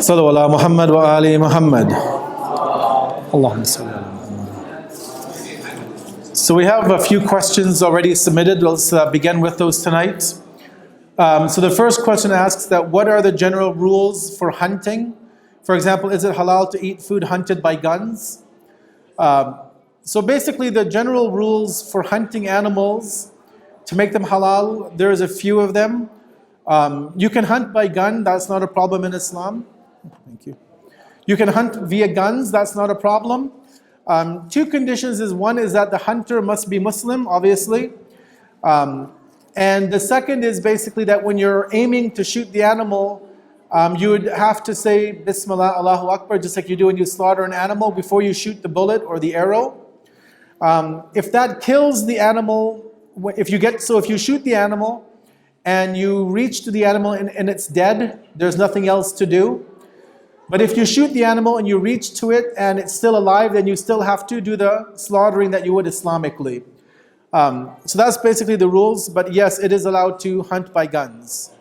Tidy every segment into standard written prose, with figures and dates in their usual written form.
Sallu ala Muhammad wa ali Muhammad. Allahumma salli ala Muhammad. So we have a few questions already submitted. Let's begin with those tonight. So the first question asks that what are the general rules for hunting? For example, is it halal to eat food hunted by guns? So basically the general rules for hunting animals to make them halal, there's a few of them. You can hunt by gun, that's not a problem in Islam. Thank you. You can hunt via guns, that's not a problem. Two conditions is one is that the hunter must be Muslim, obviously. And the second is basically that when you're aiming to shoot the animal, you would have to say Bismillah, Allahu Akbar, just like you do when you slaughter an animal before you shoot the bullet or the arrow. If that kills the animal, if you shoot the animal and you reach to the animal and it's dead, there's nothing else to do. But if you shoot the animal and you reach to it and it's still alive, then you still have to do the slaughtering that you would Islamically. So that's basically the rules, but yes, it is allowed to hunt by guns.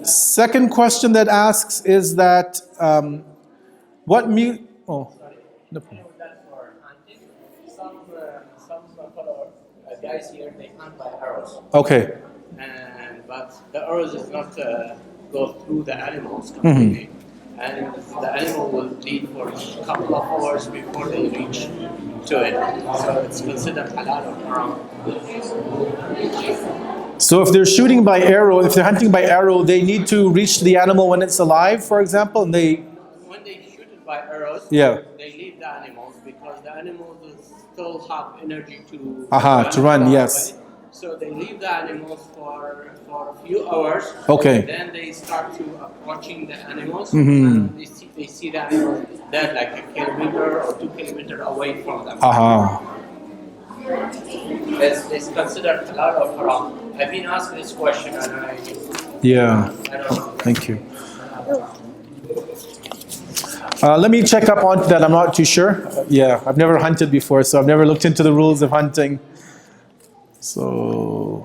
Second question that asks is that what no problem. Some guys here, they hunt by arrows. Okay. But the arrows does not go through the animals completely. And the animal will bleed for a couple of hours before they reach to it. So it's considered halal or haram. So if they're shooting by arrow, if they're hunting by arrow, they need to reach the animal when it's alive, for example, and when they shoot it by arrows, yeah, they leave the animals because the animals will still have energy to run, yes. Away. So they leave the animals for a few hours. Okay. Then they start to watching the animals. And they see the animals dead like a kilometer or 2 kilometers away from them. It's considered halal or haram. I've been asked this question and I don't know. Thank you. Let me check up on that. I'm not too sure. Yeah, I've never hunted before, so I've never looked into the rules of hunting. So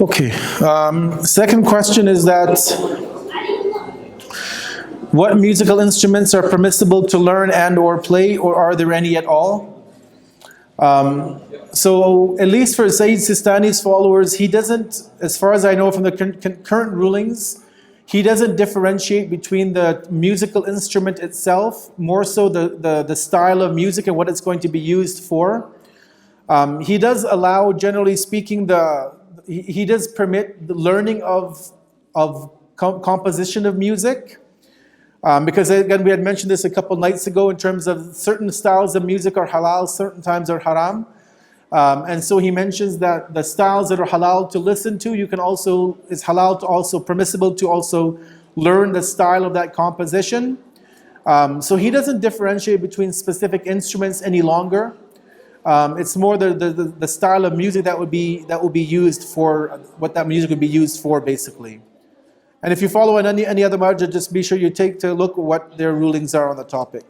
okay. Second question is that what musical instruments are permissible to learn and or play, or are there any at all? So at least for Sayyid Sistani's followers, he doesn't, as far as I know from the current rulings, he doesn't differentiate between the musical instrument itself, more so the style of music and what it's going to be used for. He does allow, generally speaking, he does permit the learning of composition of music. Because again, we had mentioned this a couple nights ago in terms of certain styles of music are halal, certain times are haram. And so he mentions that the styles that are halal to listen to, it's halal to also, permissible to also learn the style of that composition. So he doesn't differentiate between specific instruments any longer. It's more the style of music that would be used for, what that music would be used for basically. And if you follow any other marja, just be sure you take a look at what their rulings are on the topic.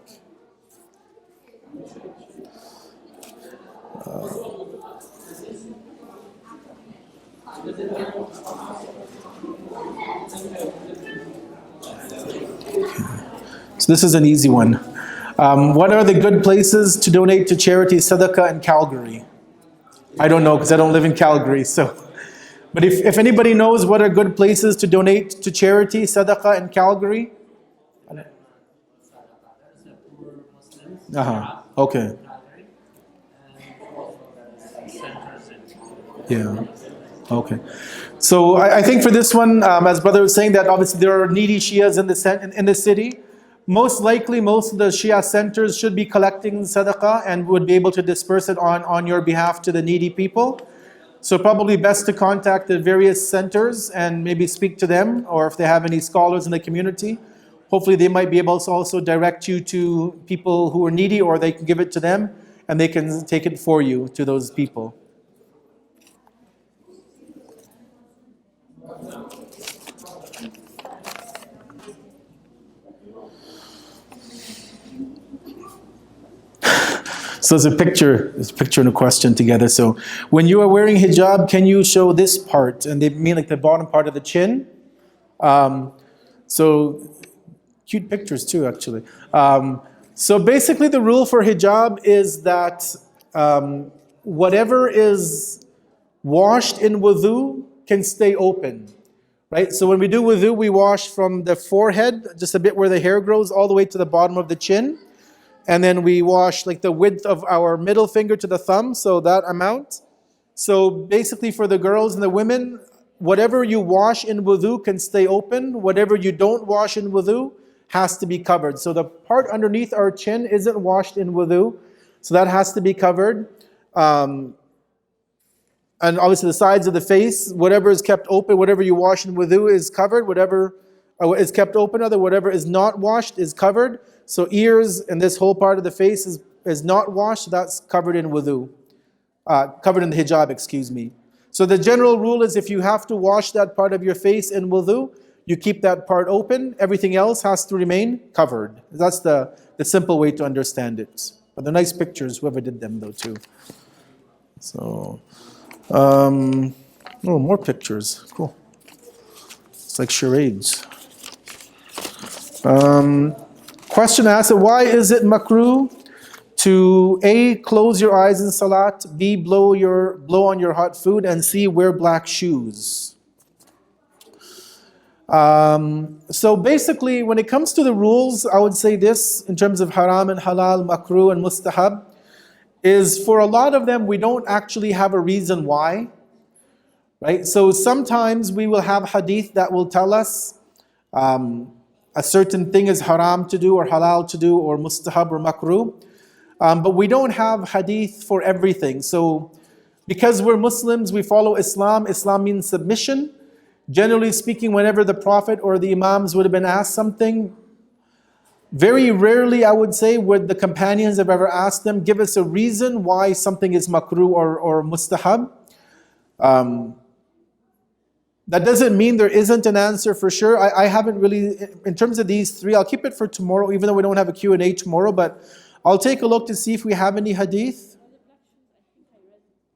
So this is an easy one. What are the good places to donate to charity sadaqah in Calgary? I don't know because I don't live in Calgary, so. But if anybody knows what are good places to donate to charity, sadaqah in Calgary? Okay. Yeah. Okay. So I think for this one, as brother was saying, that obviously there are needy Shias in the city. Most likely, most of the Shia centers should be collecting sadaqah and would be able to disperse it on your behalf to the needy people. So probably best to contact the various centers and maybe speak to them, or if they have any scholars in the community, hopefully they might be able to also direct you to people who are needy, or they can give it to them. and they can take it for you to those people. So there's a picture and a question together. So when you are wearing hijab, can you show this part? And they mean like the bottom part of the chin. So cute pictures too, actually. So basically the rule for hijab is that whatever is washed in wudu can stay open, right? So when we do wudu, we wash from the forehead, just a bit where the hair grows, all the way to the bottom of the chin. And then we wash like the width of our middle finger to the thumb, so that amount. So basically for the girls and the women, whatever you wash in wudu can stay open. Whatever you don't wash in wudu has to be covered. So the part underneath our chin isn't washed in wudu, so that has to be covered. And obviously the sides of the face, whatever is kept open, whatever you wash in wudu is covered. Whatever is kept open, whatever is not washed is covered. So ears and this whole part of the face is not washed, so that's covered in wudu. Covered in the hijab, excuse me. So the general rule is if you have to wash that part of your face in wudu, you keep that part open, everything else has to remain covered. That's the simple way to understand it. But they're nice pictures, whoever did them though too. So, oh, more pictures, cool. It's like charades. Question asked, why is it makruh to A, close your eyes in salat, B, blow on your hot food, and C, wear black shoes? So basically, when it comes to the rules, I would say this, in terms of haram and halal, makruh and mustahab, is for a lot of them, we don't actually have a reason why, right? So sometimes we will have hadith that will tell us, a certain thing is haram to do or halal to do or mustahab or makruh. But we don't have hadith for everything. So because we're Muslims, we follow Islam. Islam means submission. Generally speaking, whenever the Prophet or the Imams would have been asked something, very rarely, I would say, would the companions have ever asked them, give us a reason why something is makruh or mustahab. That doesn't mean there isn't an answer for sure. I haven't really, in terms of these three, I'll keep it for tomorrow, even though we don't have a Q&A tomorrow, but I'll take a look to see if we have any hadith.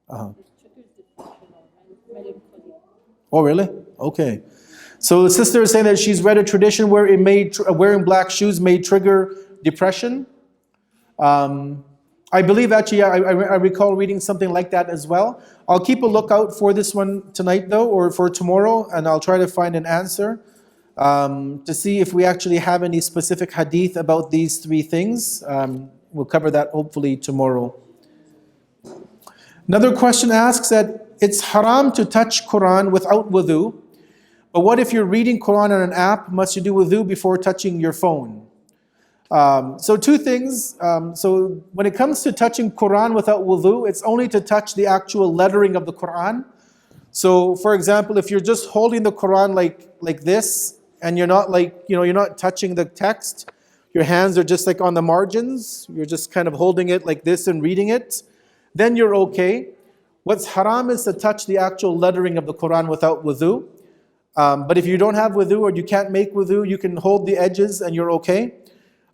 Uh-huh. Oh, really? Okay. So the sister is saying that she's read a tradition where wearing black shoes may trigger depression. I believe actually, I recall reading something like that as well. I'll keep a lookout for this one tonight though, or for tomorrow, and I'll try to find an answer to see if we actually have any specific hadith about these three things. We'll cover that hopefully tomorrow. Another question asks that it's haram to touch Quran without wudu, but what if you're reading Quran on an app? Must you do wudu before touching your phone? So two things. So when it comes to touching Quran without wudu, it's only to touch the actual lettering of the Quran. So for example, if you're just holding the Quran like this, and you're not you're not touching the text, your hands are just like on the margins, you're just kind of holding it like this and reading it, then you're okay. What's haram is to touch the actual lettering of the Quran without wudu. But if you don't have wudu or you can't make wudu, you can hold the edges and you're okay.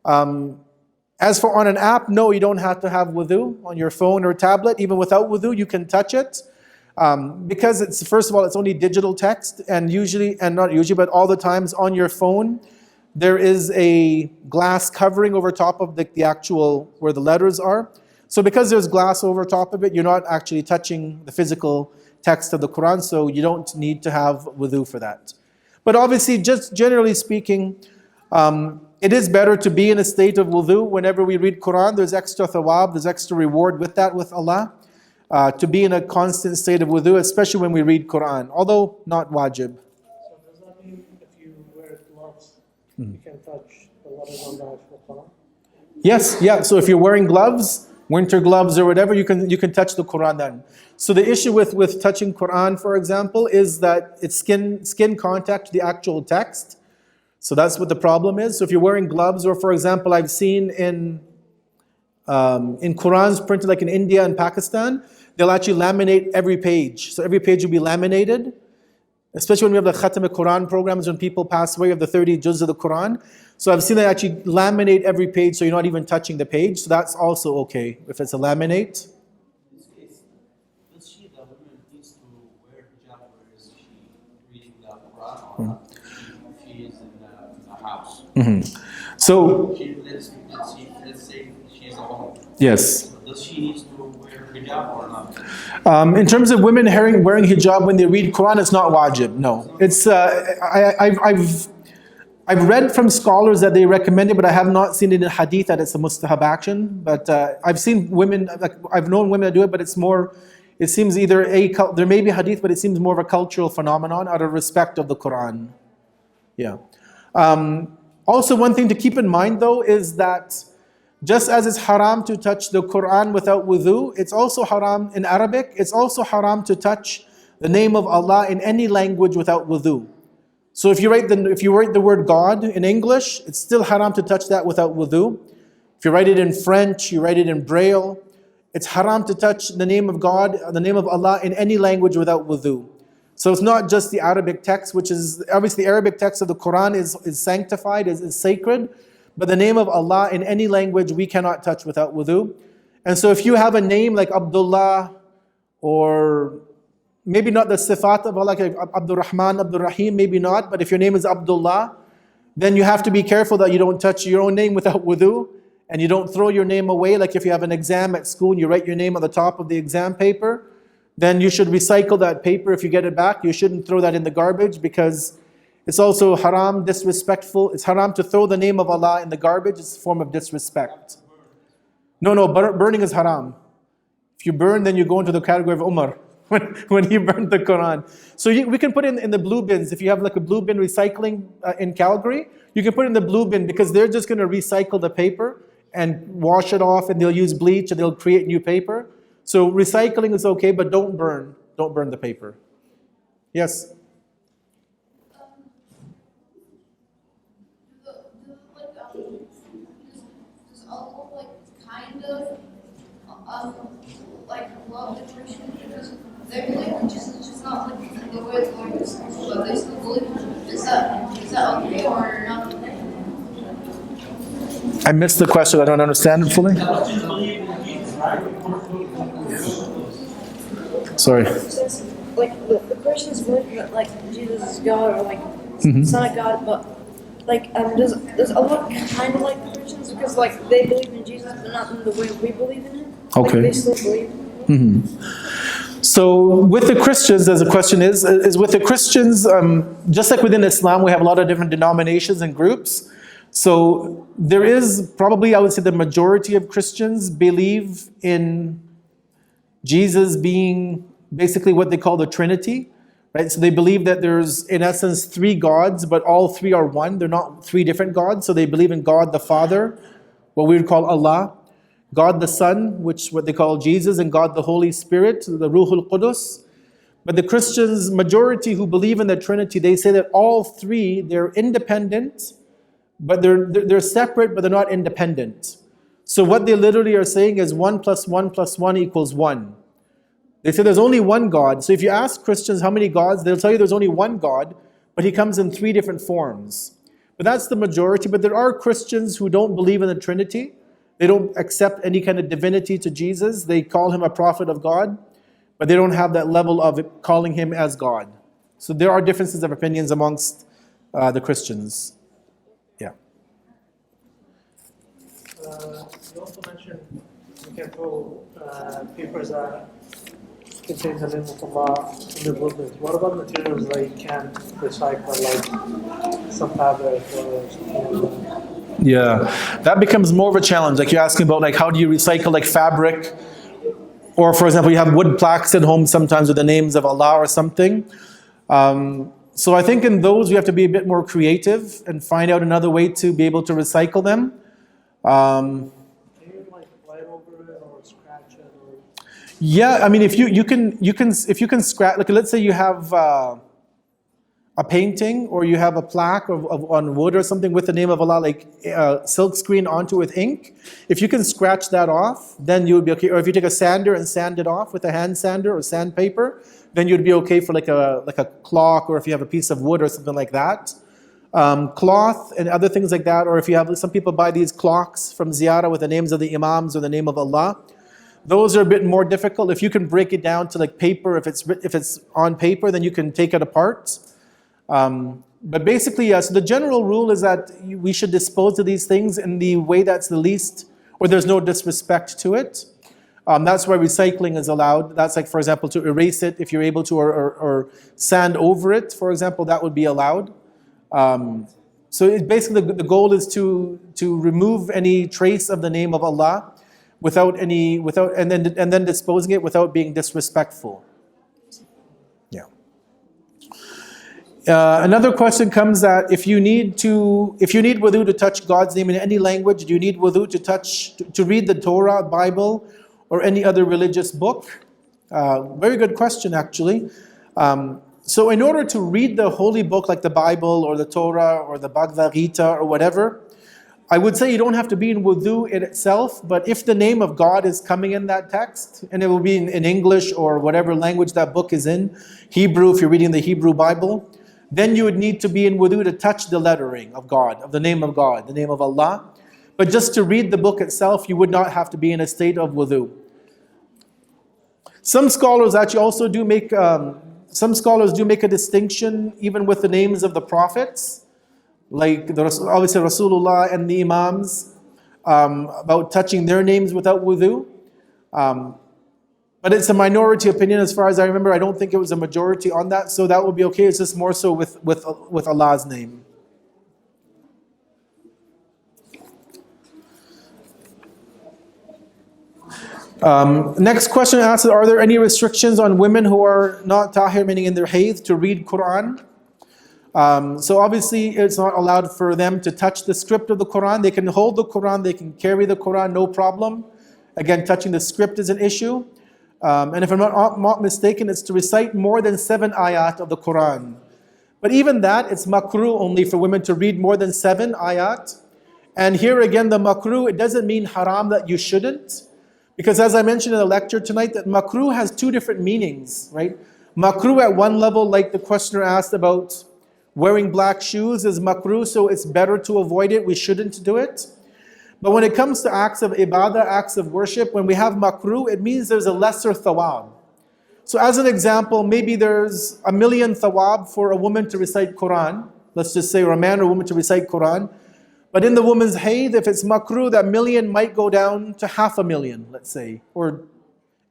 As for on an app, no, you don't have to have wudu on your phone or tablet. Even without wudu, you can touch it. Because it's, first of all, it's only digital text, and not usually, but all the times on your phone, there is a glass covering over top of the actual, where the letters are. So because there's glass over top of it, you're not actually touching the physical text of the Quran, so you don't need to have wudu for that. But obviously, just generally speaking, it is better to be in a state of wudu. Whenever we read Quran, there's extra thawab, there's extra reward with that, with Allah. To be in a constant state of wudu, especially when we read Quran, although not wajib. So does that mean if you wear gloves, you can touch the letters on the actual Quran? Yes, yeah. So if you're wearing gloves, winter gloves or whatever, you can touch the Quran then. So the issue with touching Quran, for example, is that it's skin contact to the actual text. So that's what the problem is. So if you're wearing gloves, or for example, I've seen in In Qurans printed like in India and Pakistan, they'll actually laminate every page. So every page will be laminated, especially when we have the Khatam al-Quran programs when people pass away of the 30 juz of the Quran. So I've seen they actually laminate every page so you're not even touching the page. So that's also okay if it's a laminate. In this case, does she, the woman, needs to wear hijab, or is she reading the Quran, or not? She is in the house. So, Let's say she's a woman. yes. Does she need to wear hijab or not? In terms of women wearing hijab when they read Quran, it's not wajib. No, it's I've read from scholars that they recommend it, but I have not seen it in hadith that it's a mustahab action. But I've seen women, like I've known women that do it, but it's more. It seems either there may be hadith, but it seems more of a cultural phenomenon out of respect of the Quran. Yeah. Also, one thing to keep in mind though is that just as it's haram to touch the Quran without wudu, it's also haram in Arabic. It's also haram to touch the name of Allah in any language without wudu. So if you write the word God in English, it's still haram to touch that without wudu. If you write it in French, you write it in Braille, it's haram to touch the name of God, the name of Allah in any language without wudu. So it's not just the Arabic text, which is obviously the Arabic text of the Quran is sanctified, is sacred, but the name of Allah in any language we cannot touch without wudu. And so if you have a name like Abdullah, or maybe not the sifat of Allah, like Abdul Rahman, Abdul Rahim, maybe not, but if your name is Abdullah, then you have to be careful that you don't touch your own name without wudu, and you don't throw your name away. Like if you have an exam at school and you write your name on the top of the exam paper, then you should recycle that paper if you get it back. You shouldn't throw that in the garbage because it's also haram, disrespectful. It's haram to throw the name of Allah in the garbage. It's a form of disrespect. No, burning is haram. If you burn, then you go into the category of Umar when he burned the Quran. So we can put it in the blue bins. If you have like a blue bin recycling in Calgary, you can put it in the blue bin because they're just going to recycle the paper and wash it off, and they'll use bleach and they'll create new paper. So recycling is okay, but don't burn the paper. Yes? Does Allah like kind of like love the Christians because they believe in Jesus, it's just not like the way the Lord is, but they still believe in him. Is that okay or not okay? I missed the question. I don't understand it fully. Sorry. Says, like the Christians believe that like Jesus is God or like Son of God, but like does Allah kind of like the Christians because like they believe in Jesus but not in the way we believe in him? Okay. Like, they still believe. So with the Christians, as the question is with the Christians, just like within Islam, we have a lot of different denominations and groups. So there is probably, I would say, the majority of Christians believe in Jesus being basically what they call the Trinity, right? So they believe that there's, in essence, 3 gods, but all 3 are one. They're not 3 different gods. So they believe in God the Father, what we would call Allah, God the Son, which what they call Jesus, and God the Holy Spirit, the Ruhul Qudus. But the Christians, majority who believe in the Trinity, they say that all 3, they're independent, but they're separate, but they're not independent. So what they literally are saying is 1 + 1 + 1 = 1. They say there's only one God. So if you ask Christians how many gods, they'll tell you there's only one God, but he comes in 3 different forms. But that's the majority. But there are Christians who don't believe in the Trinity. They don't accept any kind of divinity to Jesus. They call him a prophet of God, but they don't have that level of calling him as God. So there are differences of opinions amongst the Christians. Yeah. You also mentioned you can throw papers that contain the name of Allah in the wilderness. What about materials that you can't recycle, like some fabric or something like that? Yeah, that becomes more of a challenge. Like you're asking about, like how do you recycle like fabric, or for example, you have wood plaques at home sometimes with the names of Allah or something. So I think in those we have to be a bit more creative and find out another way to be able to recycle them. Can you like write over it or scratch it? Or... Yeah, I mean, if you can scratch, like let's say you have a painting or you have a plaque on wood or something with the name of Allah, like silk screen onto with ink, if you can scratch that off, then you would be okay. Or if you take a sander and sand it off with a hand sander or sandpaper, then you'd be okay for like a clock, or if you have a piece of wood or something like that. Cloth and other things like that, or if you have, some people buy these clocks from ziyarah with the names of the imams or the name of Allah. Those are a bit more difficult. If you can break it down to like paper, if it's on paper, then you can take it apart. But basically, so the general rule is that we should dispose of these things in the way that's the least, or there's no disrespect to it. That's why recycling is allowed. That's like, for example, to erase it if you're able to, or sand over it, for example, that would be allowed. So basically the goal is to remove any trace of the name of Allah and then disposing it without being disrespectful. Yeah. Another question comes that if you need wudu to touch God's name in any language, do you need wudu to read the Torah, Bible, or any other religious book? Very good question, actually. So in order to read the holy book like the Bible or the Torah or the Bhagavad Gita or whatever, I would say you don't have to be in wudu in itself, but if the name of God is coming in that text, and it will be in English or whatever language that book is in, Hebrew if you're reading the Hebrew Bible, then you would need to be in wudu to touch the lettering of God, of the name of God, the name of Allah. But just to read the book itself, you would not have to be in a state of wudu. Some scholars actually also do make a distinction even with the names of the prophets, like obviously Rasulullah and the Imams, about touching their names without wudu. But it's a minority opinion as far as I remember. I don't think it was a majority on that, so that would be okay. It's just more so with Allah's name. Next question asks, are there any restrictions on women who are not tahir, meaning in their hayd, to read Quran? So obviously it's not allowed for them to touch the script of the Quran. They can hold the Quran, they can carry the Quran, no problem. Again, touching the script is an issue. And if I'm not mistaken, it's to recite more than 7 ayat of the Quran. But even that, it's makruh only for women to read more than 7 ayat. And here again, the makruh, it doesn't mean haram that you shouldn't. Because as I mentioned in the lecture tonight, that makruh has 2 different meanings, right? Makruh at one level, like the questioner asked about wearing black shoes, is makruh, so it's better to avoid it, we shouldn't do it. But when it comes to acts of ibadah, acts of worship, when we have makruh, it means there's a lesser thawab. So as an example, maybe there's 1,000,000 thawab for a woman to recite Quran, let's just say, or a man or woman to recite Quran. But in the woman's hayd, if it's makruh, that 1,000,000 might go down to 500,000, let's say, or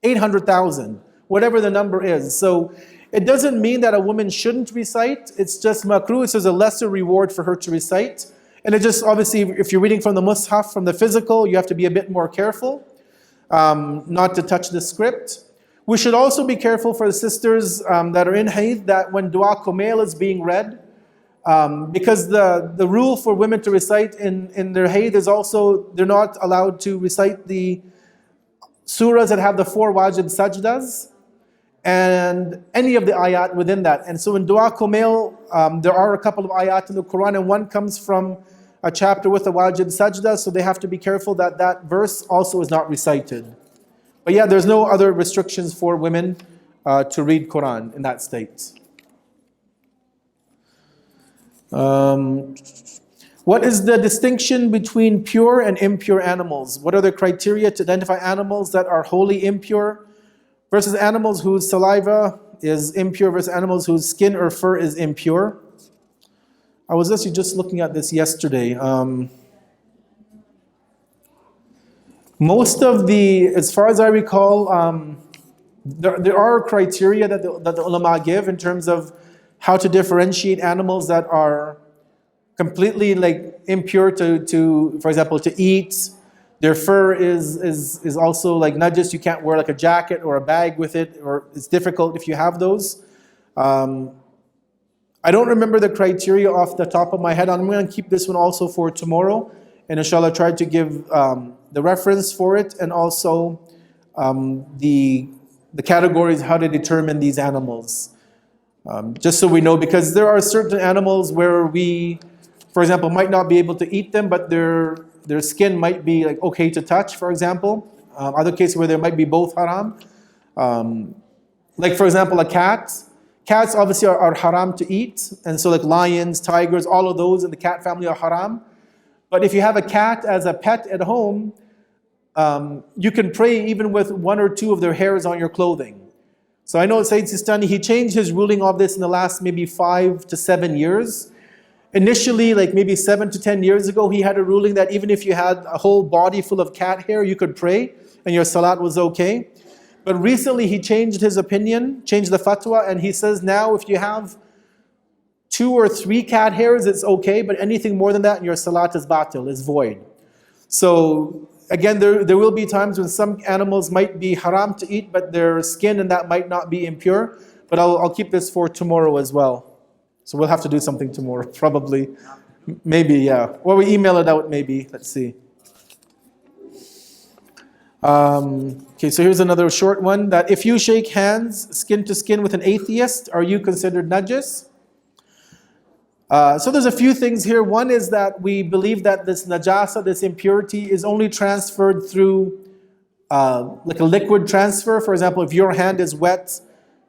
800,000, whatever the number is. So it doesn't mean that a woman shouldn't recite, it's just makruh, so there's a lesser reward for her to recite. And it just, obviously, if you're reading from the Mustahab, from the physical, you have to be a bit more careful, not to touch the script. We should also be careful for the sisters that are in hayd, that when dua kumail is being read, because the rule for women to recite in their hayd is also, they're not allowed to recite the surahs that have the 4 wajib sajdas, and any of the ayat within that. And so in dua kumail, there are a couple of ayat in the Quran, and one comes from a chapter with a wajib sajda, so they have to be careful that that verse also is not recited. But yeah, there's no other restrictions for women to read Quran in that state. What is the distinction between pure and impure animals? What are the criteria to identify animals that are wholly impure versus animals whose saliva is impure versus animals whose skin or fur is impure? I was actually just looking at this yesterday. Most of the, as far as I recall, there are criteria that the ulama give in terms of how to differentiate animals that are completely like impure to for example, to eat. Their fur is also like najis. You can't wear like a jacket or a bag with it, or it's difficult if you have those. I don't remember the criteria off the top of my head. I'm going to keep this one also for tomorrow, and inshallah try to give the reference for it, and also the categories how to determine these animals. Just so we know, because there are certain animals where we, for example, might not be able to eat them, but their skin might be like okay to touch, for example. Other cases where there might be both haram. Like for example, a cat. Cats obviously are haram to eat, and so like lions, tigers, all of those in the cat family are haram. But if you have a cat as a pet at home, you can pray even with one or two of their hairs on your clothing. So I know Sayyid Sistani, he changed his ruling of this in the last maybe 5 to 7 years. Initially, like maybe 7 to 10 years ago, he had a ruling that even if you had a whole body full of cat hair, you could pray and your salat was okay. But recently he changed his opinion, changed the fatwa, and he says now if you have 2 or 3 cat hairs, it's okay, but anything more than that, and your salat is batil, is void. So again, there will be times when some animals might be haram to eat, but their skin and that might not be impure. But I'll keep this for tomorrow as well. So we'll have to do something tomorrow, probably. Maybe, yeah. Or we email it out, maybe. Let's see. Okay, so here's another short one. That if you shake hands skin to skin with an atheist, are you considered najis? So there's a few things here. One is that we believe that this najasa, this impurity, is only transferred through like a liquid transfer. For example, if your hand is wet,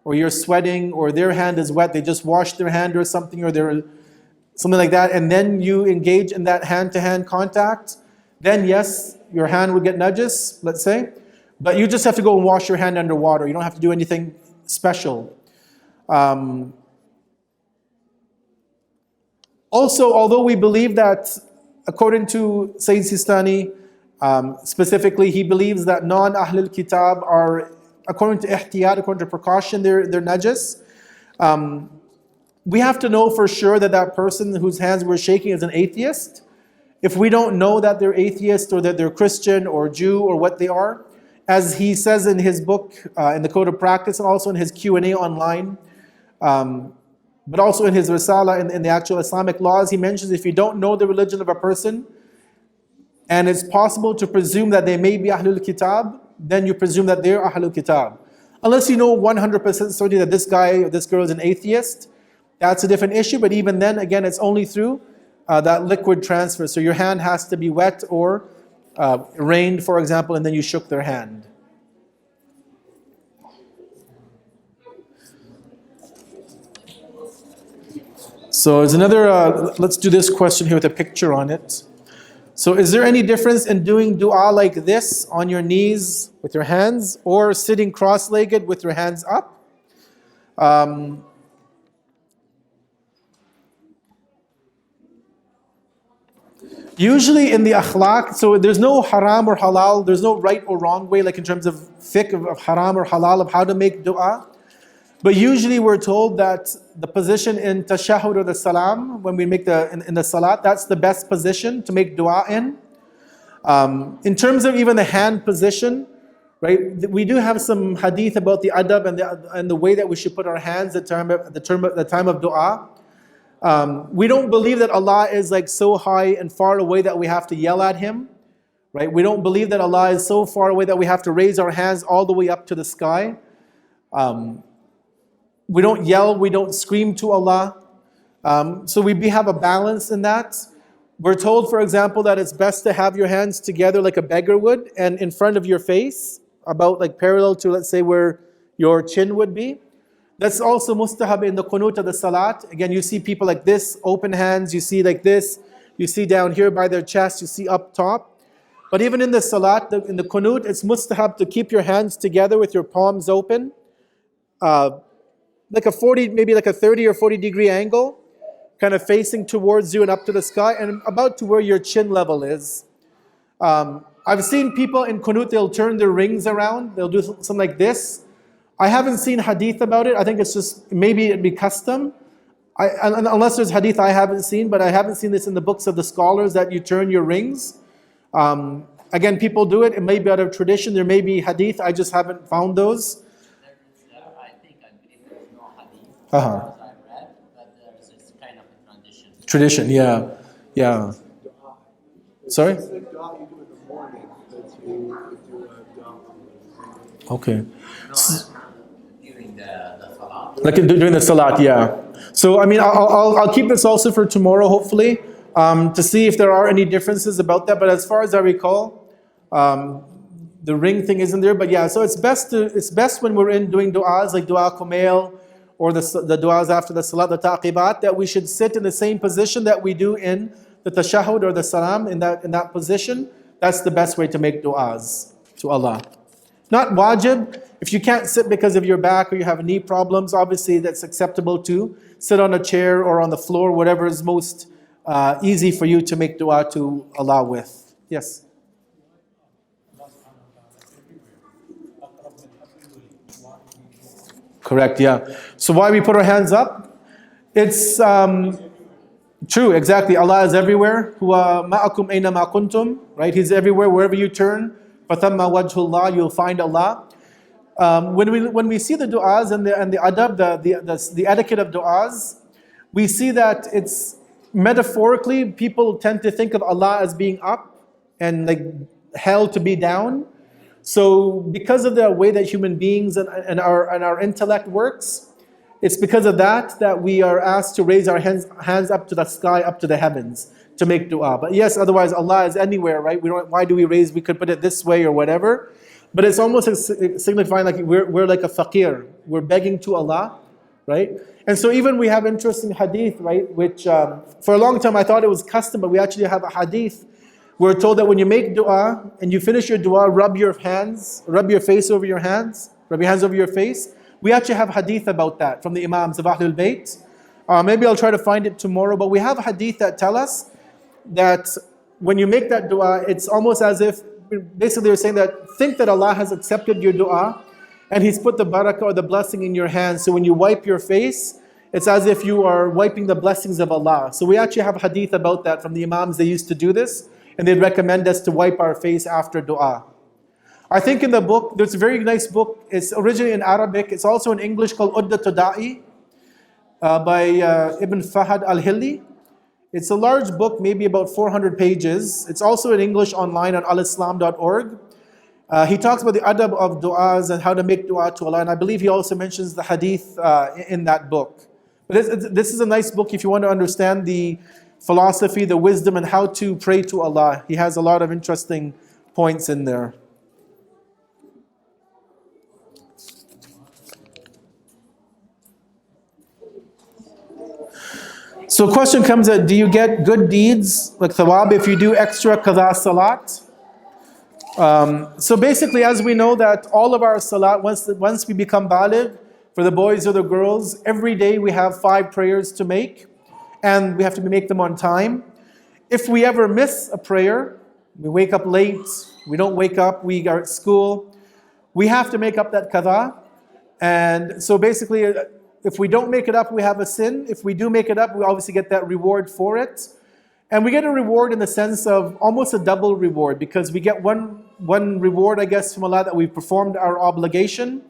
or you're sweating, or their hand is wet, they just washed their hand or something, or they're something like that, and then you engage in that hand-to-hand contact, then yes, your hand would get najis, let's say, but you just have to go and wash your hand under water. You don't have to do anything special. Also, although we believe that, according to Sayyid Sistani, specifically, he believes that non-Ahlul Kitab are, according to ihtiyat, according to precaution, they're najis. We have to know for sure that that person whose hands we're shaking is an atheist. If we don't know that they're atheist or that they're Christian or Jew or what they are, as he says in his book, in the Code of Practice, and also in his Q&A online, but also in his Risala, in the actual Islamic laws, he mentions if you don't know the religion of a person, and it's possible to presume that they may be Ahlul Kitab, then you presume that they're Ahlul Kitab. Unless you know 100% certainty that this guy or this girl is an atheist, that's a different issue, but even then, again, it's only through that liquid transfer. So your hand has to be wet or rained, for example, and then you shook their hand. So there's another, let's do this question here with a picture on it. So is there any difference in doing dua like this on your knees with your hands or sitting cross-legged with your hands up? Usually in the akhlaq, so there's no haram or halal, there's no right or wrong way, like in terms of fiqh of haram or halal, of how to make dua. But usually we're told that the position in tashahhud or the salam, when we make in the salat, that's the best position to make dua in. In terms of even the hand position, right? We do have some hadith about the adab and the way that we should put our hands at the time of dua. We don't believe that Allah is like so high and far away that we have to yell at Him, right? We don't believe that Allah is so far away that we have to raise our hands all the way up to the sky. We don't yell, we don't scream to Allah. So we have a balance in that. We're told, for example, that it's best to have your hands together like a beggar would and in front of your face, about like parallel to, let's say, where your chin would be. That's also mustahab in the qunut of the salat. Again, you see people like this, open hands, you see like this, you see down here by their chest, you see up top. But even in the salat, in the qunut, it's mustahab to keep your hands together with your palms open. Like a 40, maybe like a 30 or 40 degree angle, kind of facing towards you and up to the sky and about to where your chin level is. I've seen people in qunut, they'll turn their rings around, they'll do something like this. I haven't seen hadith about it. I think it's just, maybe it'd be custom. Unless there's hadith I haven't seen, but I haven't seen this in the books of the scholars that you turn your rings. Again, people do it. It may be out of tradition. There may be hadith. I just haven't found those. I believe there's no hadith, as Uh-huh. I read, but there's this kind of a tradition. Tradition, yeah. Yeah. Sorry? It's like dua you do in the morning, that you do a dua. Okay. No, you during the salat. Like during the salat, yeah. So I mean, I'll keep this also for tomorrow, hopefully, to see if there are any differences about that. But as far as I recall, the ring thing isn't there. But yeah, so it's best when we're in doing du'as like du'a kumail or the du'as after the salat, the taqibat, that we should sit in the same position that we do in the tashahhud or the salam, in that position. That's the best way to make du'as to Allah. Not wajib. If you can't sit because of your back or you have knee problems, obviously that's acceptable too. Sit on a chair or on the floor, whatever is most easy for you to make dua to Allah with. Yes? Correct, yeah. So why we put our hands up? It's true, exactly. Allah is everywhere. Huwa ma'akum ayna ma kuntum, right? He's everywhere, wherever you turn. Fathamma wajhullah, you'll find Allah. When we see the du'as and the adab, the etiquette of du'as, we see that it's metaphorically, people tend to think of Allah as being up and like hell to be down. So because of the way that human beings and our intellect works, it's because of that we are asked to raise our hands up to the sky, up to the heavens, to make dua. But yes, otherwise Allah is anywhere, right? Why do we raise? We could put it this way or whatever. But it's almost signifying like we're like a faqir. We're begging to Allah, right? And so even we have interesting hadith, right? Which for a long time I thought it was custom, but we actually have a hadith. We're told that when you make dua and you finish your dua, rub your face over your hands, rub your hands over your face. We actually have hadith about that from the Imams of Ahlul Bayt. Maybe I'll try to find it tomorrow, but we have hadith that tell us that when you make that dua, it's almost as if, basically they're saying that, think that Allah has accepted your dua and He's put the barakah or the blessing in your hands. So when you wipe your face, it's as if you are wiping the blessings of Allah. So we actually have hadith about that from the Imams. They used to do this and they'd recommend us to wipe our face after dua. I think in the book, there's a very nice book. It's originally in Arabic. It's also in English called Uddat Da'i by Ibn Fahd al-Hilli. It's a large book, maybe about 400 pages. It's also in English online on alislam.org. He talks about the adab of du'as and how to make du'a to Allah. And I believe he also mentions the hadith in that book. But this is a nice book if you want to understand the philosophy, the wisdom, and how to pray to Allah. He has a lot of interesting points in there. So a question comes that, do you get good deeds, like thawab, if you do extra qadha salat? So basically, as we know that all of our salat, once we become baligh, for the boys or the girls, every day we have 5 prayers to make, and we have to make them on time. If we ever miss a prayer, we wake up late, we don't wake up, we are at school, we have to make up that qadha. And so basically, if we don't make it up, we have a sin. If we do make it up, we obviously get that reward for it. And we get a reward in the sense of almost a double reward, because we get one reward, I guess, from Allah that we performed our obligation.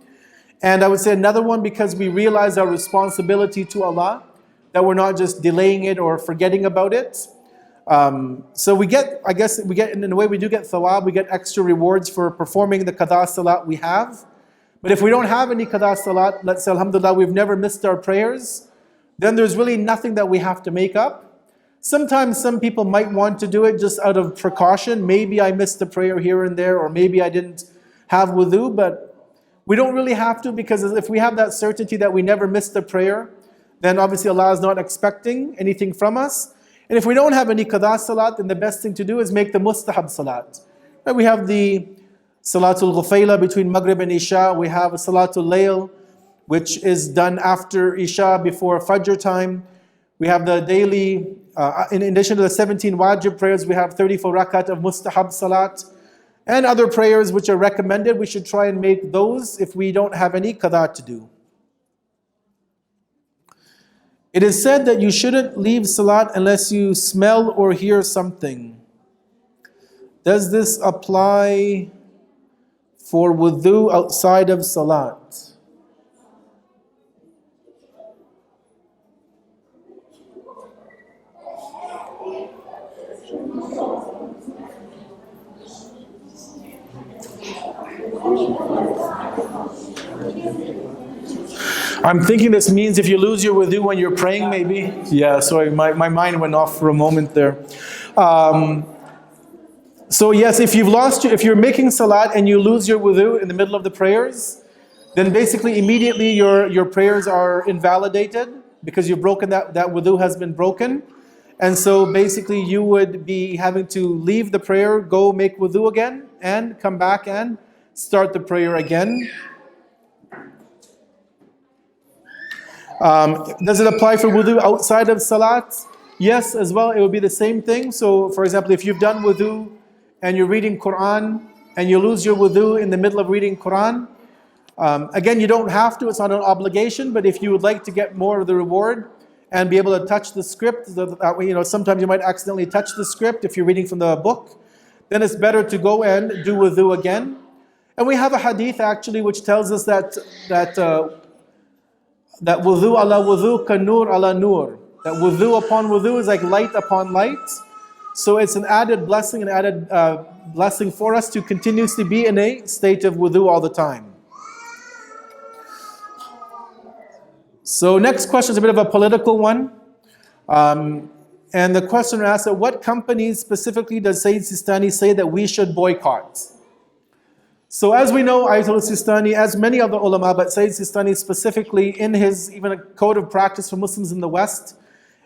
And I would say another one because we realize our responsibility to Allah, that we're not just delaying it or forgetting about it. So we get, in a way we do get thawab, we get extra rewards for performing the qadha salat we have. But if we don't have any qadha salat, let's say alhamdulillah, we've never missed our prayers, then there's really nothing that we have to make up. Sometimes some people might want to do it just out of precaution. Maybe I missed a prayer here and there, or maybe I didn't have wudu, but we don't really have to, because if we have that certainty that we never missed a prayer, then obviously Allah is not expecting anything from us. And if we don't have any qadha salat, then the best thing to do is make the Mustahab salat. Right? We have the Salatul Ghufayla between Maghrib and Isha. We have a Salatul Layl, which is done after Isha, before Fajr time. We have the daily, in addition to the 17 wajib prayers, we have 34 rakat of Mustahab salat. And other prayers which are recommended. We should try and make those if we don't have any qadha to do. It is said that you shouldn't leave salat unless you smell or hear something. Does this apply for wudu outside of salat? I'm thinking this means if you lose your wudu when you're praying, maybe. Yeah, sorry, my mind went off for a moment there. So yes, if if you're making salat and you lose your wudu in the middle of the prayers, then basically immediately your prayers are invalidated because you've broken that wudu has been broken. And so basically you would be having to leave the prayer, go make wudu again, and come back and start the prayer again. Does it apply for wudu outside of salat? Yes, as well. It would be the same thing. So for example, if you've done wudu and you're reading Quran and you lose your wudu in the middle of reading Quran, again, you don't have to, it's not an obligation, but if you would like to get more of the reward and be able to touch the script, that way, sometimes you might accidentally touch the script if you're reading from the book, then it's better to go and do wudu again. And we have a hadith actually which tells us that wudu ala wudu ka nur ala nur. That wudu upon wudu is like light upon light. So it's an added blessing, blessing for us to continuously be in a state of wudu all the time. So next question is a bit of a political one. And the question asks, what companies specifically does Sayyid Sistani say that we should boycott? So as we know, Ayatollah Sistani, as many other ulama, but Sayyid Sistani specifically in his even a code of practice for Muslims in the West,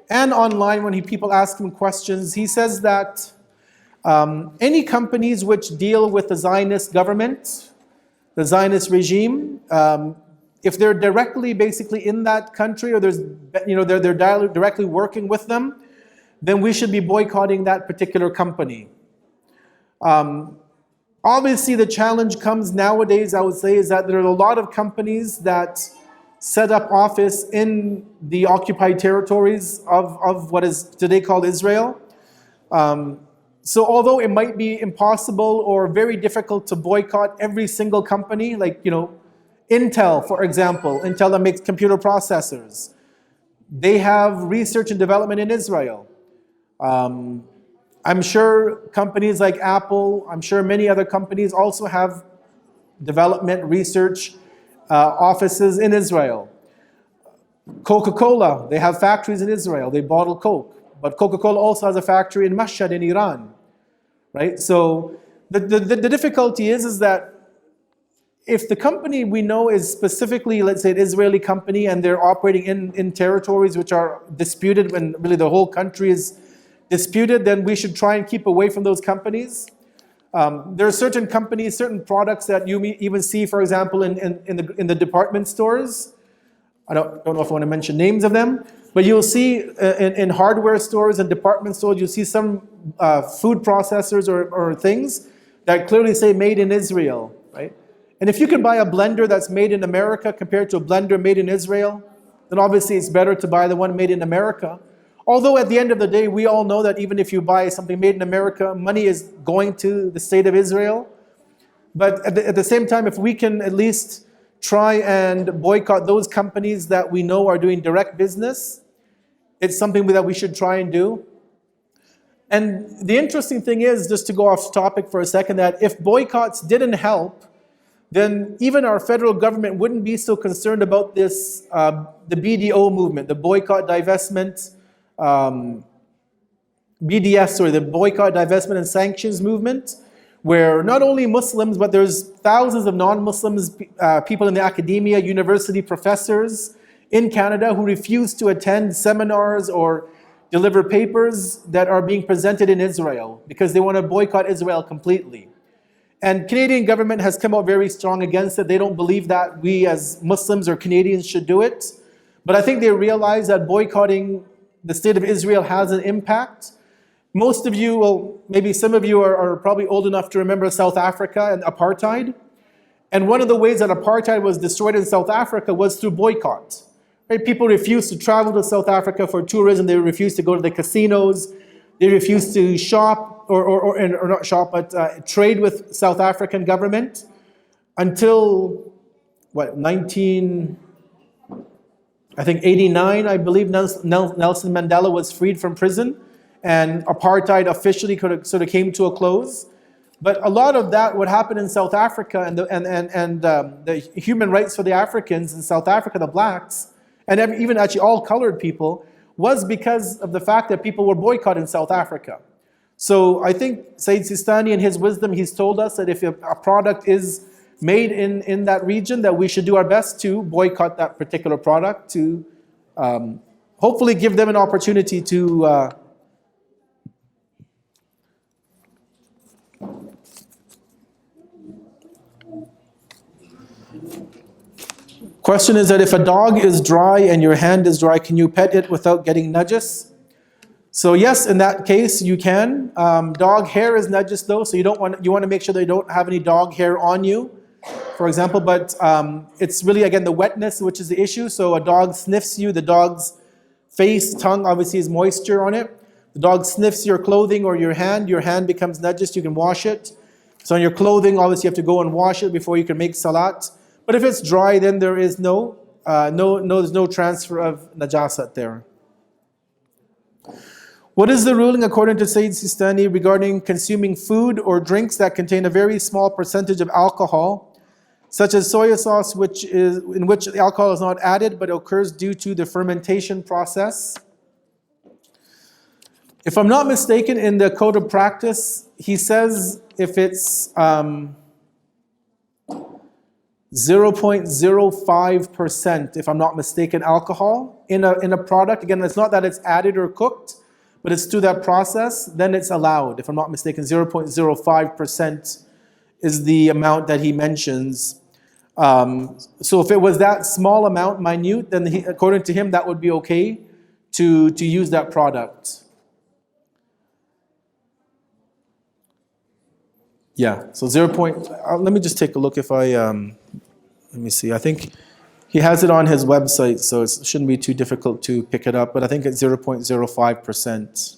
and online when people ask him questions, he says that any companies which deal with the Zionist government, the Zionist regime, if they're directly basically in that country or they're directly working with them, then we should be boycotting that particular company. Obviously, the challenge comes nowadays, I would say, is that there are a lot of companies that set up office in the occupied territories of what is today called Israel. So although it might be impossible or very difficult to boycott every single company, like, Intel, for example, Intel that makes computer processors, they have research and development in Israel. I'm sure companies like Apple, I'm sure many other companies also have development, research offices in Israel. Coca-Cola, they have factories in Israel, they bottle Coke. But Coca-Cola also has a factory in Mashhad in Iran, right? So the difficulty is that if the company we know is specifically, let's say, an Israeli company and they're operating in territories which are disputed when really the whole country is disputed, then we should try and keep away from those companies. There are certain companies, certain products that you even see, for example, in the department stores. I don't know if I want to mention names of them, but you'll see in hardware stores and department stores, you'll see some food processors or things that clearly say made in Israel, right? And if you can buy a blender that's made in America compared to a blender made in Israel, then obviously it's better to buy the one made in America. Although at the end of the day, we all know that even if you buy something made in America, money is going to the state of Israel. But at the same time, if we can at least try and boycott those companies that we know are doing direct business, it's something that we should try and do. And the interesting thing is, just to go off topic for a second, that if boycotts didn't help, then even our federal government wouldn't be so concerned about this, the BDO movement, the boycott, divestment, BDS, or the boycott, divestment and sanctions movement, where not only Muslims, but there's thousands of non-Muslims, people in the academia, university professors in Canada who refuse to attend seminars or deliver papers that are being presented in Israel because they want to boycott Israel completely. And Canadian government has come out very strong against it. They don't believe that we as Muslims or Canadians should do it. But I think they realize that boycotting the state of Israel has an impact. Most of you, well, maybe some of you are probably old enough to remember South Africa and apartheid. And one of the ways that apartheid was destroyed in South Africa was through boycott. Right? People refused to travel to South Africa for tourism. They refused to go to the casinos. They refused to shop, or not shop, but trade with South African government until, 89, I believe Nelson Mandela was freed from prison and apartheid officially sort of came to a close. But a lot of that, what happened in South Africa and the human rights for the Africans in South Africa, the blacks, and even actually all colored people, was because of the fact that people were boycotting South Africa. So I think Sayyid Sistani in his wisdom, he's told us that if a product is made in that region, that we should do our best to boycott that particular product, to hopefully give them an opportunity to question is that if a dog is dry and your hand is dry, can you pet it without getting najis? So yes, in that case you can. Dog hair is najis though, so you want to make sure that you don't have any dog hair on you, for example. But it's really again the wetness which is the issue. So a dog sniffs you, the dog's face, tongue obviously has moisture on it. The dog sniffs your clothing or your hand becomes najis. You can wash it. So on your clothing, obviously you have to go and wash it before you can make salat. But if it's dry, then there is there's no transfer of najasat there. What is the ruling according to Sayyid Sistani regarding consuming food or drinks that contain a very small percentage of alcohol, such as soya sauce, in which the alcohol is not added but occurs due to the fermentation process? If I'm not mistaken, in the Code of Practice, he says if it's 0.05%, if I'm not mistaken, alcohol in a product. Again, it's not that it's added or cooked, but it's through that process, then it's allowed. If I'm not mistaken, 0.05% is the amount that he mentions. So if it was that small amount, minute, then according to him, that would be okay to use that product. Yeah, so let me just take a look if let me see. I think he has it on his website, so it shouldn't be too difficult to pick it up, but I think it's 0.05%.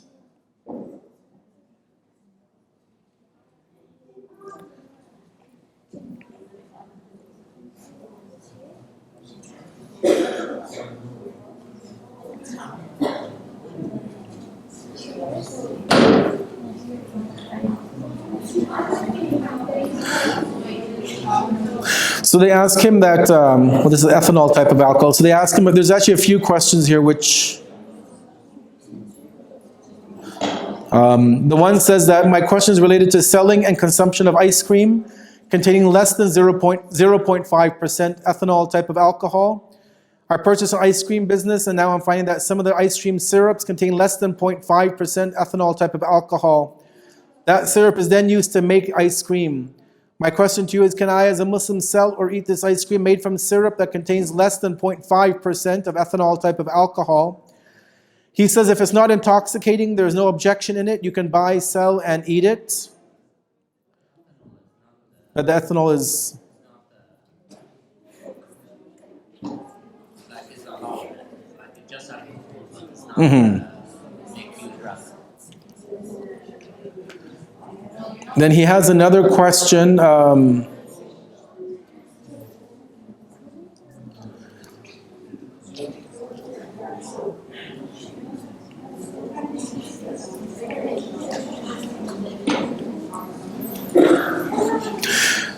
So they ask him that, this is ethanol type of alcohol. So they ask him, there's actually a few questions here which, the one says that my question is related to selling and consumption of ice cream containing less than 0.5% ethanol type of alcohol. I purchased an ice cream business and now I'm finding that some of the ice cream syrups contain less than 0.5% ethanol type of alcohol. That syrup is then used to make ice cream. My question to you is, can I as a Muslim sell or eat this ice cream made from syrup that contains less than 0.5% of ethanol type of alcohol? He says if it's not intoxicating, there's no objection in it. You can buy, sell, and eat it. But the ethanol is... Then he has another question.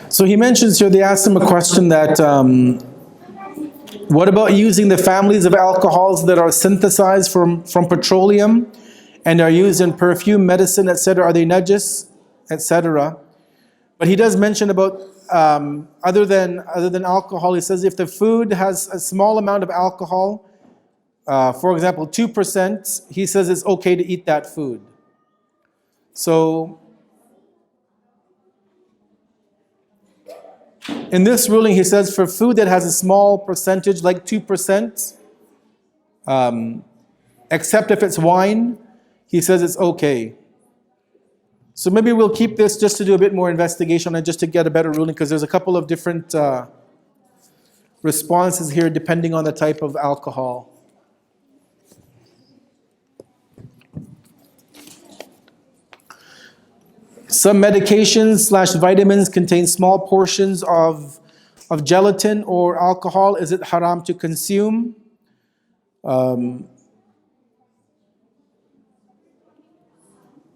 So he mentions here, they asked him a question that, what about using the families of alcohols that are synthesized from petroleum and are used in perfume, medicine, etc.? Are they najis, etc.? But he does mention about other than alcohol. He says if the food has a small amount of alcohol, for example 2%, he says it's okay to eat that food. So in this ruling, he says for food that has a small percentage, like 2%, except if it's wine, he says it's okay. So maybe we'll keep this just to do a bit more investigation and just to get a better ruling, because there's a couple of different responses here depending on the type of alcohol. Some medications / vitamins contain small portions of gelatin or alcohol. Is it haram to consume?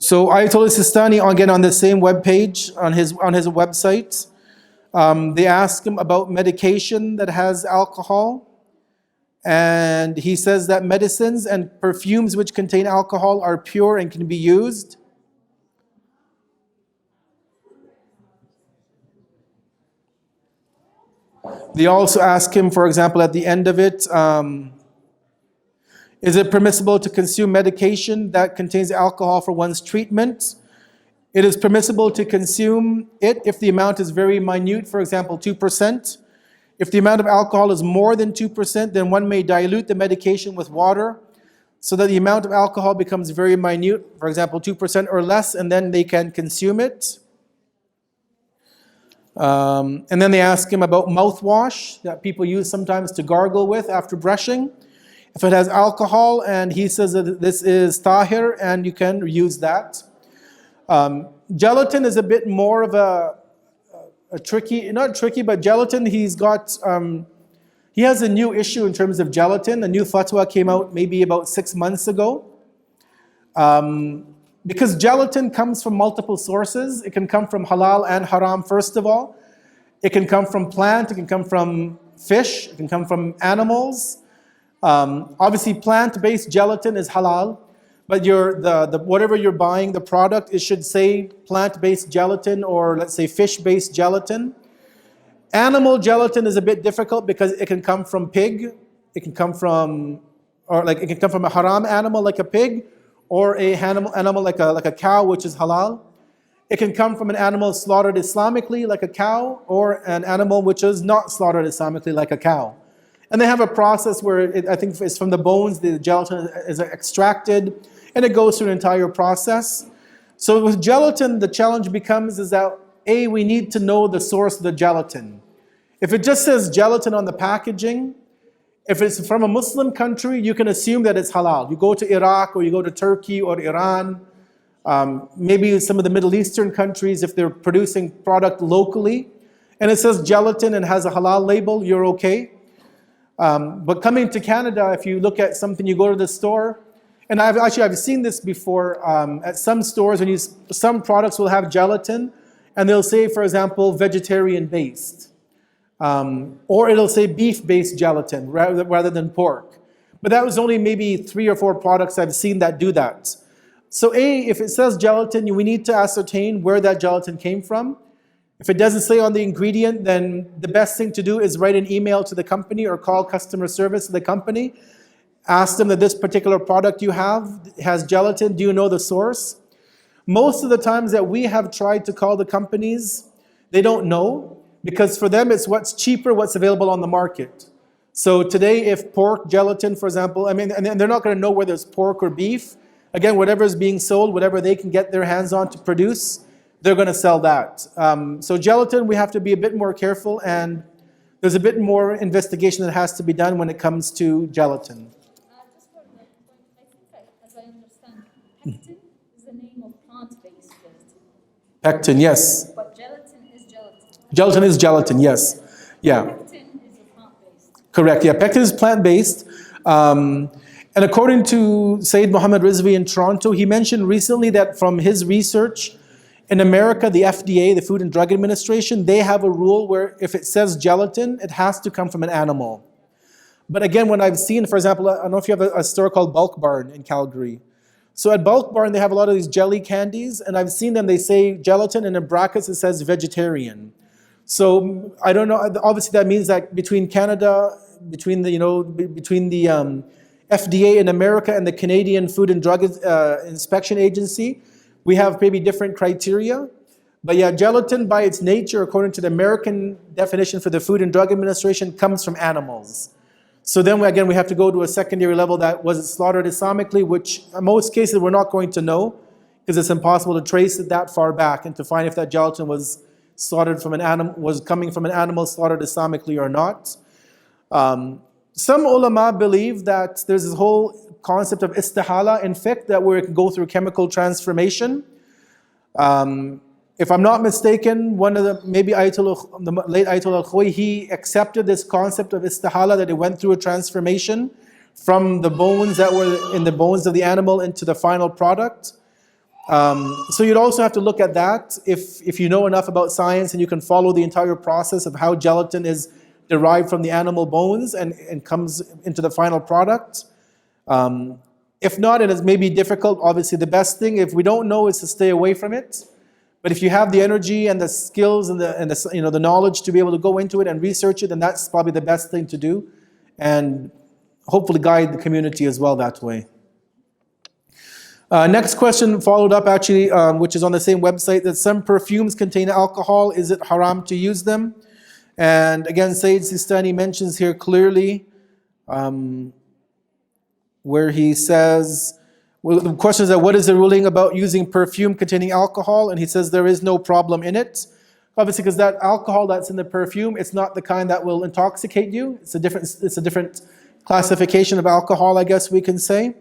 So Ayatollah Sistani, again on the same webpage, on his website, they ask him about medication that has alcohol. And he says that medicines and perfumes which contain alcohol are pure and can be used. They also ask him, for example, at the end of it, is it permissible to consume medication that contains alcohol for one's treatment? It is permissible to consume it if the amount is very minute, for example, 2%. If the amount of alcohol is more than 2%, then one may dilute the medication with water so that the amount of alcohol becomes very minute, for example, 2% or less, and then they can consume it. And then they ask him about mouthwash that people use sometimes to gargle with after brushing. If it has alcohol, and he says that this is tahir and you can use that. Gelatin is a bit more of a tricky, not tricky, but gelatin, he has a new issue in terms of gelatin. A new fatwa came out maybe about 6 months ago. Because gelatin comes from multiple sources. It can come from halal and haram, first of all. It can come from plant, it can come from fish, it can come from animals. Obviously, plant-based gelatin is halal, but whatever you're buying, the product, it should say plant-based gelatin or let's say fish-based gelatin. Animal gelatin is a bit difficult because it can come from pig, it can come from a haram animal like a pig, or a animal like a cow, which is halal. It can come from an animal slaughtered Islamically like a cow, or an animal which is not slaughtered Islamically like a cow. And they have a process where I think it's from the bones, the gelatin is extracted, and it goes through an entire process. So with gelatin, the challenge becomes is that, A, we need to know the source of the gelatin. If it just says gelatin on the packaging, if it's from a Muslim country, you can assume that it's halal. You go to Iraq or you go to Turkey or Iran, maybe some of the Middle Eastern countries, if they're producing product locally, and it says gelatin and has a halal label, you're okay. But coming to Canada, if you look at something, you go to the store, and I've seen this before at some stores, when some products will have gelatin, and they'll say, for example, vegetarian-based. Or it'll say beef-based gelatin rather than pork. But that was only maybe 3 or 4 products I've seen that do that. So if it says gelatin, we need to ascertain where that gelatin came from. If it doesn't say on the ingredient, then the best thing to do is write an email to the company or call customer service of the company. Ask them that this particular product you have has gelatin. Do you know the source? Most of the times that we have tried to call the companies, they don't know, because for them it's what's cheaper, what's available on the market. So today, if pork gelatin, for example, and they're not going to know whether it's pork or beef. Again, whatever is being sold, whatever they can get their hands on to produce, they're going to sell that. So gelatin, we have to be a bit more careful, and there's a bit more investigation that has to be done when it comes to gelatin. Just for that point, as I understand, pectin is the name of plant-based gelatin. Pectin, yes. But gelatin is gelatin. Gelatin is gelatin, yes. Yeah. Pectin is a plant-based. Correct, yeah. Pectin is plant-based. And according to Sayyid Muhammad Rizvi in Toronto, he mentioned recently that from his research, in America, the FDA, the Food and Drug Administration, they have a rule where if it says gelatin, it has to come from an animal. But again, when I've seen, for example, I don't know if you have a store called Bulk Barn in Calgary. So at Bulk Barn, they have a lot of these jelly candies, and I've seen them, they say gelatin, and in brackets it says vegetarian. So I don't know, obviously that means that between Canada, between the FDA in America and the Canadian Food and Drug Inspection Agency, we have maybe different criteria. But yeah, gelatin by its nature, according to the American definition for the Food and Drug Administration, comes from animals. So then again, we have to go to a secondary level that was it slaughtered Islamically, which in most cases we're not going to know, because it's impossible to trace it that far back and to find if that gelatin was slaughtered from an animal, was coming from an animal slaughtered Islamically or not. Some ulama believe that there's this whole concept of istihala in fiqh, that where it can go through chemical transformation. If I'm not mistaken, the late Ayatollah al-Khoui, he accepted this concept of istihala, that it went through a transformation from the bones that were in the bones of the animal into the final product. So you'd also have to look at that if you know enough about science and you can follow the entire process of how gelatin is derived from the animal bones and comes into the final product. If not, and it may be difficult, obviously the best thing, if we don't know, is to stay away from it. But if you have the energy and the skills and the knowledge to be able to go into it and research it, then that's probably the best thing to do, and hopefully guide the community as well that way. Next question followed up actually, which is on the same website, that some perfumes contain alcohol. Is it haram to use them? And again, Sayyid Sistani mentions here clearly where he says, well, the question is that what is the ruling about using perfume containing alcohol? And he says there is no problem in it. Obviously, because that alcohol that's in the perfume, it's not the kind that will intoxicate you. It's a different classification of alcohol, I guess we can say.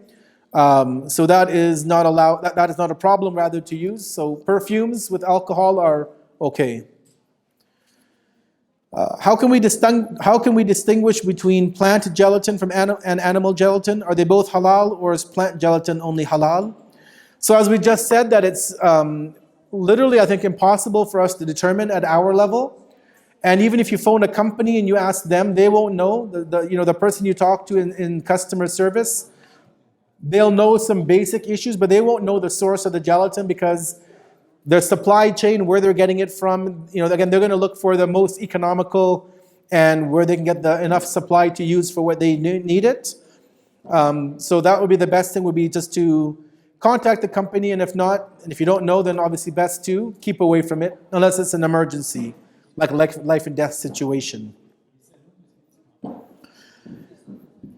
So that is not allowed. That is not a problem, rather, to use. So perfumes with alcohol are okay. How can we distinguish between plant gelatin from animal gelatin? Are they both halal, or is plant gelatin only halal? So as we just said, that it's literally, I think, impossible for us to determine at our level. And even if you phone a company and you ask them, they won't know. The person you talk to in customer service, they'll know some basic issues, but they won't know the source of the gelatin, because their supply chain, where they're getting it from, again, they're going to look for the most economical and where they can get enough supply to use for what they need it. So that would be the best thing, would be just to contact the company, and if not, and if you don't know, then obviously best to keep away from it, unless it's an emergency, like life and death situation.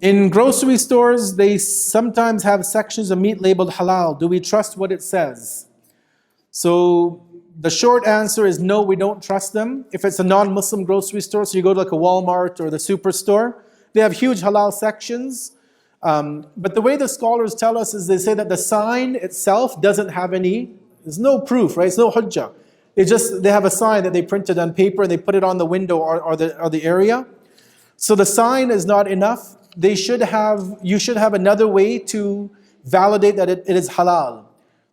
In grocery stores, they sometimes have sections of meat labeled halal. Do we trust what it says? So the short answer is no, we don't trust them. If it's a non-Muslim grocery store, so you go to like a Walmart or the superstore, they have huge halal sections. But the way the scholars tell us is they say that the sign itself doesn't have there's no proof, right? It's no hujjah. They have a sign that they printed on paper and they put it on the window or the area. So the sign is not enough. You should have another way to validate that it is halal.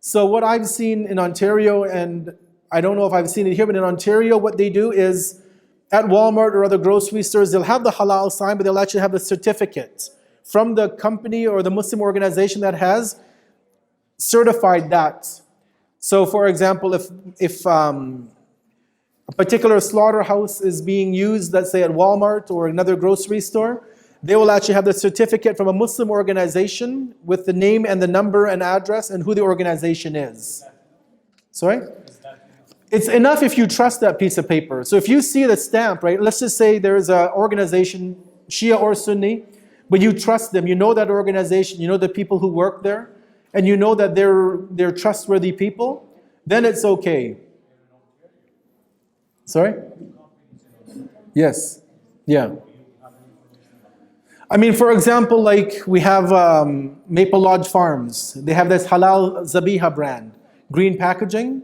So what I've seen in Ontario, and I don't know if I've seen it here, but in Ontario, what they do is at Walmart or other grocery stores, they'll have the halal sign, but they'll actually have the certificate from the company or the Muslim organization that has certified that. So for example, if a particular slaughterhouse is being used, let's say at Walmart or another grocery store, they will actually have the certificate from a Muslim organization with the name and the number and address and who the organization is. Sorry? It's enough if you trust that piece of paper. So if you see the stamp, right, let's just say there is an organization, Shia or Sunni, but you trust them, you know that organization, you know the people who work there, and you know that they're trustworthy people, then it's okay. Sorry? Yes. Yeah. I mean, for example, like we have Maple Lodge Farms. They have this Halal Zabiha brand, green packaging.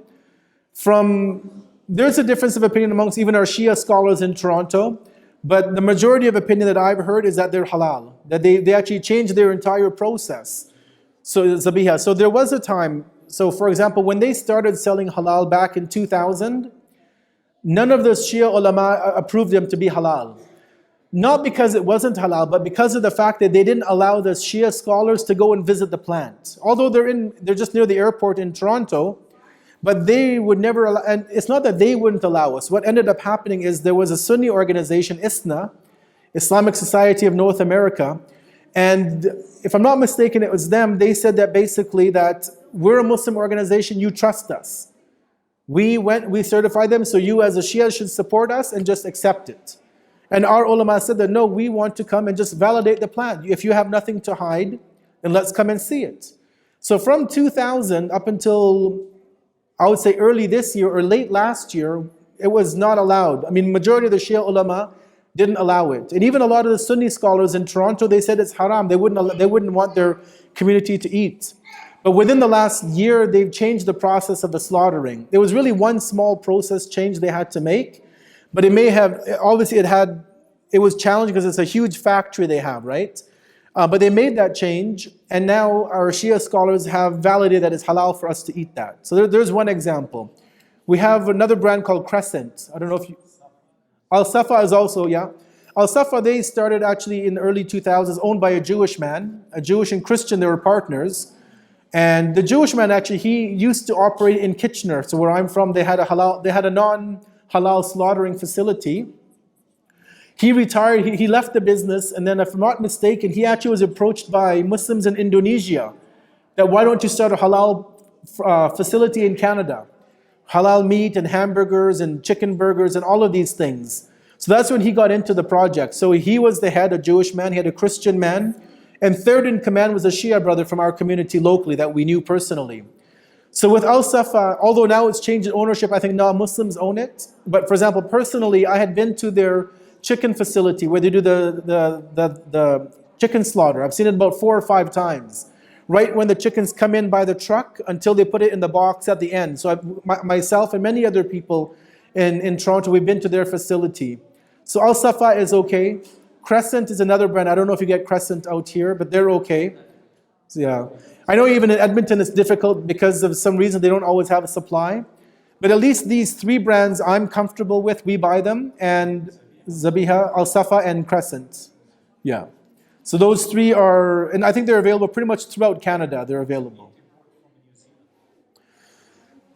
There's a difference of opinion amongst even our Shia scholars in Toronto, but the majority of opinion that I've heard is that they're halal, that they actually changed their entire process. So Zabiha. So there was a time, so for example, when they started selling halal back in 2000, none of the Shia ulama approved them to be halal. Not because it wasn't halal, but because of the fact that they didn't allow the Shia scholars to go and visit the plant. Although they're just near the airport in Toronto, but they would never allow, and it's not that they wouldn't allow us. What ended up happening is there was a Sunni organization, ISNA, Islamic Society of North America, and if I'm not mistaken, it was them, they said that basically that we're a Muslim organization, you trust us. We certified them, so you as a Shia should support us and just accept it. And our ulama said that no, we want to come and just validate the plant. If you have nothing to hide, then let's come and see it. So from 2000 up until, I would say early this year or late last year, it was not allowed. I mean, majority of the Shia ulama didn't allow it. And even a lot of the Sunni scholars in Toronto, they said it's haram. They wouldn't want their community to eat. But within the last year, they've changed the process of the slaughtering. There was really one small process change they had to make. But it may have, obviously it was challenging because it's a huge factory they have, right? But they made that change, and now our Shia scholars have validated that it's halal for us to eat that. So there's one example. We have another brand called Crescent. I don't know if you... Al Safa is also, yeah. Al Safa, they started actually in the early 2000s, owned by a Jewish man. A Jewish and Christian, they were partners. And the Jewish man actually, he used to operate in Kitchener. So where I'm from, they had a non-halal slaughtering facility. He retired, he left the business, and then if I'm not mistaken, he actually was approached by Muslims in Indonesia that why don't you start a halal facility in Canada? Halal meat and hamburgers and chicken burgers and all of these things. So that's when he got into the project. So he was the head, a Jewish man, he had a Christian man, and third in command was a Shia brother from our community locally that we knew personally. So with Al Safa, although now it's changed in ownership, I think now Muslims own it. But for example, personally, I had been to their chicken facility where they do the chicken slaughter. I've seen it about 4 or 5 times. Right when the chickens come in by the truck until they put it in the box at the end. So myself and many other people in Toronto, we've been to their facility. So Al Safa is okay. Crescent is another brand. I don't know if you get Crescent out here, but they're okay. So yeah. I know even in Edmonton it's difficult because of some reason they don't always have a supply. But at least these 3 brands I'm comfortable with, we buy them. And Zabiha, Al Safa, and Crescent. Yeah. So those 3 are, and I think they're available pretty much throughout Canada, they're available.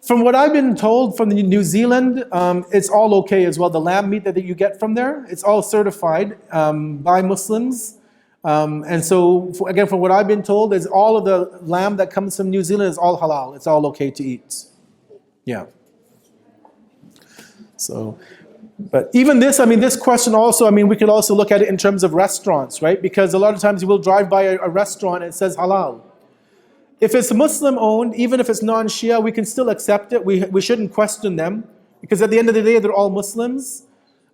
From what I've been told from New Zealand, it's all okay as well. The lamb meat that you get from there, it's all certified by Muslims. And so, again, from what I've been told, is all of the lamb that comes from New Zealand is all halal. It's all okay to eat. Yeah. So, but even this, I mean, this question also, I mean, we could also look at it in terms of restaurants, right? Because a lot of times you will drive by a restaurant and it says halal. If it's Muslim owned, even if it's non-Shia, we can still accept it. We shouldn't question them because at the end of the day, they're all Muslims.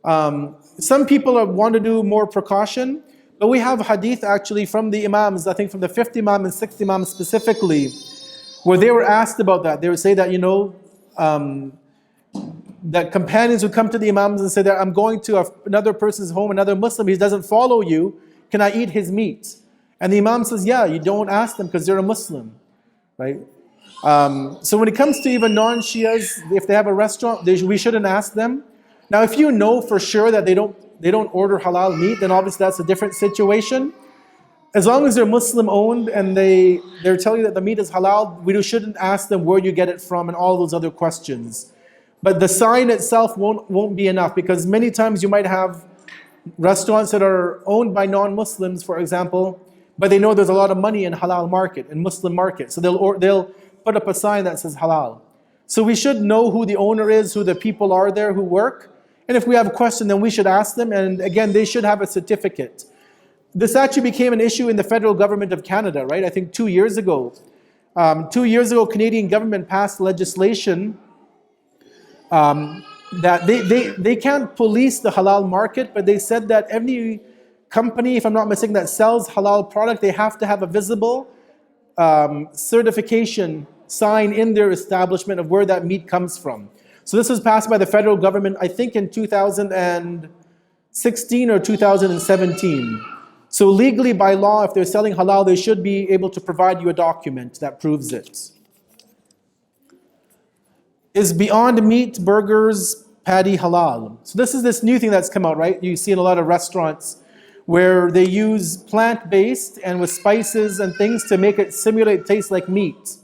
Some people want to do more precaution, but we have hadith actually from the Imams, I think from the 5th Imam and 6th Imam specifically, where they were asked about that. They would say that, you know, that companions would come to the Imams and say that I'm going to another person's home, another Muslim, he doesn't follow you, can I eat his meat? And the Imam says, yeah, you don't ask them because they're a Muslim, right? So when it comes to even non-Shias, if they have a restaurant, we shouldn't ask them. Now, if you know for sure that they don't order halal meat, then obviously that's a different situation. As long as they're Muslim owned and they're telling you that the meat is halal, we shouldn't ask them where you get it from and all those other questions. But the sign itself won't be enough because many times you might have restaurants that are owned by non-Muslims, for example, but they know there's a lot of money in halal market, in Muslim market. So they'll put up a sign that says halal. So we should know who the owner is, who the people are there who work. And if we have a question, then we should ask them. And again, they should have a certificate. This actually became an issue in the federal government of Canada, right? I think 2 years ago. 2 years ago, Canadian government passed legislation that they can't police the halal market, but they said that every company, if I'm not mistaken, that sells halal product, they have to have a visible certification sign in their establishment of where that meat comes from. So this was passed by the federal government, I think in 2016 or 2017. So legally, by law, if they're selling halal, they should be able to provide you a document that proves it. Is Beyond Meat burgers patty halal? So this is this new thing that's come out, right? You see in a lot of restaurants where they use plant-based and with spices and things to make it simulate taste like meat.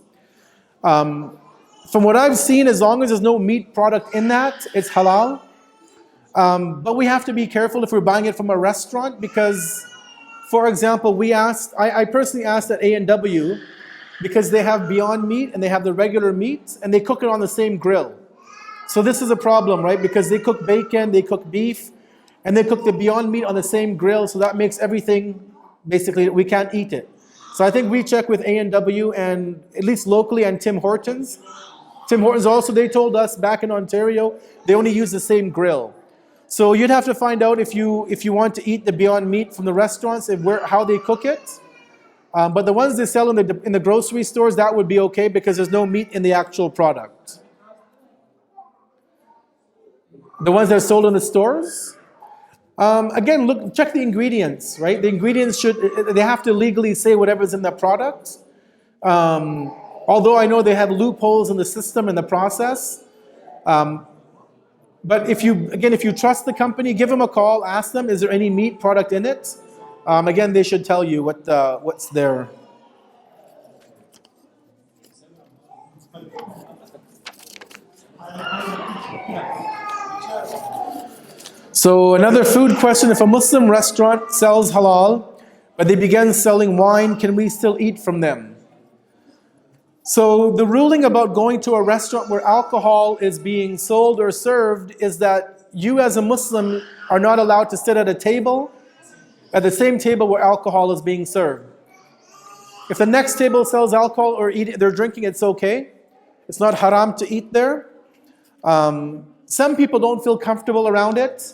From what I've seen, as long as there's no meat product in that, it's halal. But we have to be careful if we're buying it from a restaurant because, for example, I personally asked at A&W because they have Beyond Meat and they have the regular meat and they cook it on the same grill. So this is a problem, right? Because they cook bacon, they cook beef, and they cook the Beyond Meat on the same grill, so that makes everything, basically, we can't eat it. So I think we check with A&W and at least locally and Tim Hortons. Tim Hortons also, they told us back in Ontario, they only use the same grill. So you'd have to find out if you want to eat the Beyond Meat from the restaurants, how they cook it. But the ones they sell in the grocery stores, that would be okay because there's no meat in the actual product. The ones that are sold in the stores? Again, look, check the ingredients, right? The ingredients they have to legally say whatever's in the product. Although I know they have loopholes in the system and the process. But if you trust the company, give them a call, ask them, is there any meat product in it? Again, they should tell you what's there. So another food question, if a Muslim restaurant sells halal, but they begin selling wine, can we still eat from them? So the ruling about going to a restaurant where alcohol is being sold or served is that you as a Muslim are not allowed to sit at a table, at the same table where alcohol is being served. If the next table sells alcohol or they're drinking, it's okay. It's not haram to eat there. Some people don't feel comfortable around it.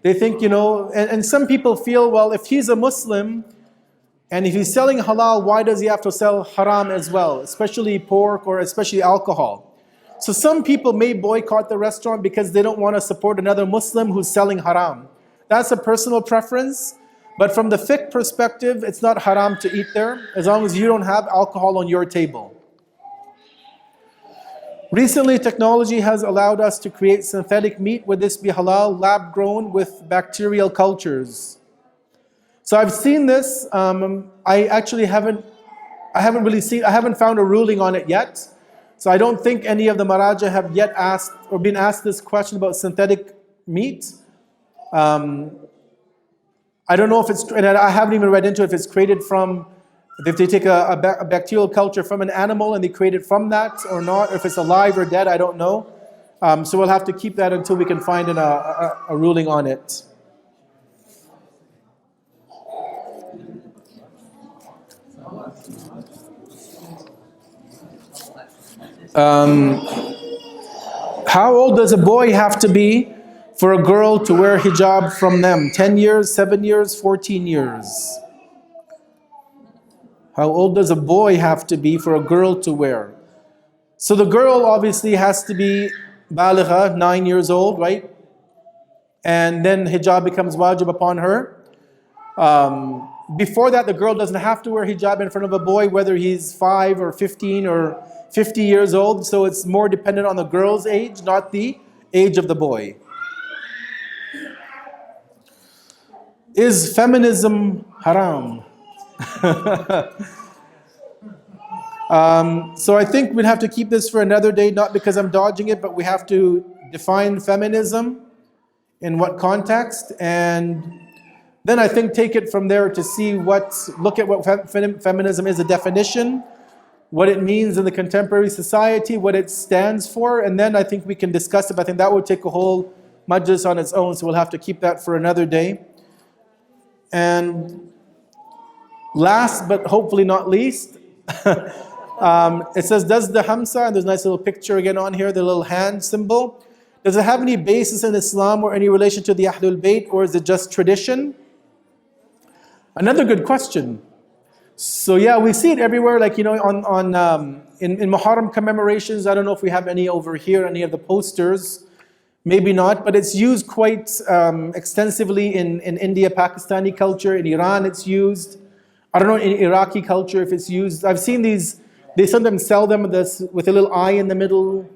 They think, and some people feel, well, if he's a Muslim and if he's selling halal, why does he have to sell haram as well, especially pork or especially alcohol? So some people may boycott the restaurant because they don't want to support another Muslim who's selling haram. That's a personal preference. But from the fiqh perspective, it's not haram to eat there as long as you don't have alcohol on your table. Recently, technology has allowed us to create synthetic meat. Would this be halal, lab grown with bacterial cultures? So I've seen this. I haven't found a ruling on it yet. So I don't think any of the Maraja have yet asked or been asked this question about synthetic meat. I don't know if it's, and I haven't even read into it, if it's created from, if they take a bacterial culture from an animal and they create it from that or not, or if it's alive or dead, I don't know. So we'll have to keep that until we can find a ruling on it. How old does a boy have to be for a girl to wear hijab from them? 10 years, 7 years, 14 years? How old does a boy have to be for a girl to wear? So the girl obviously has to be baligha, 9 years old, right? And then hijab becomes wajib upon her. Before that, the girl doesn't have to wear hijab in front of a boy, whether he's 5 or 15 or 50 years old. So it's more dependent on the girl's age, not the age of the boy. Is feminism haram? So I think we'd have to keep this for another day, not because I'm dodging it, but we have to define feminism in what context, and then I think take it from there to see look at what feminism is, a definition, what it means in the contemporary society, what it stands for, and then I think we can discuss it. But I think that would take a whole majlis on its own, so we'll have to keep that for another day. And last but hopefully not least, it says, does the Hamza, and there's a nice little picture again on here, the little hand symbol, does it have any basis in Islam or any relation to the Ahlul Bayt, or is it just tradition? Another good question. So yeah, we see it everywhere, like, in Muharram commemorations. I don't know if we have any over here, any of the posters. Maybe not, but it's used quite extensively in India, Pakistani culture. In Iran, it's used. I don't know in Iraqi culture if it's used. I've seen these. They sometimes sell them with a little eye in the middle,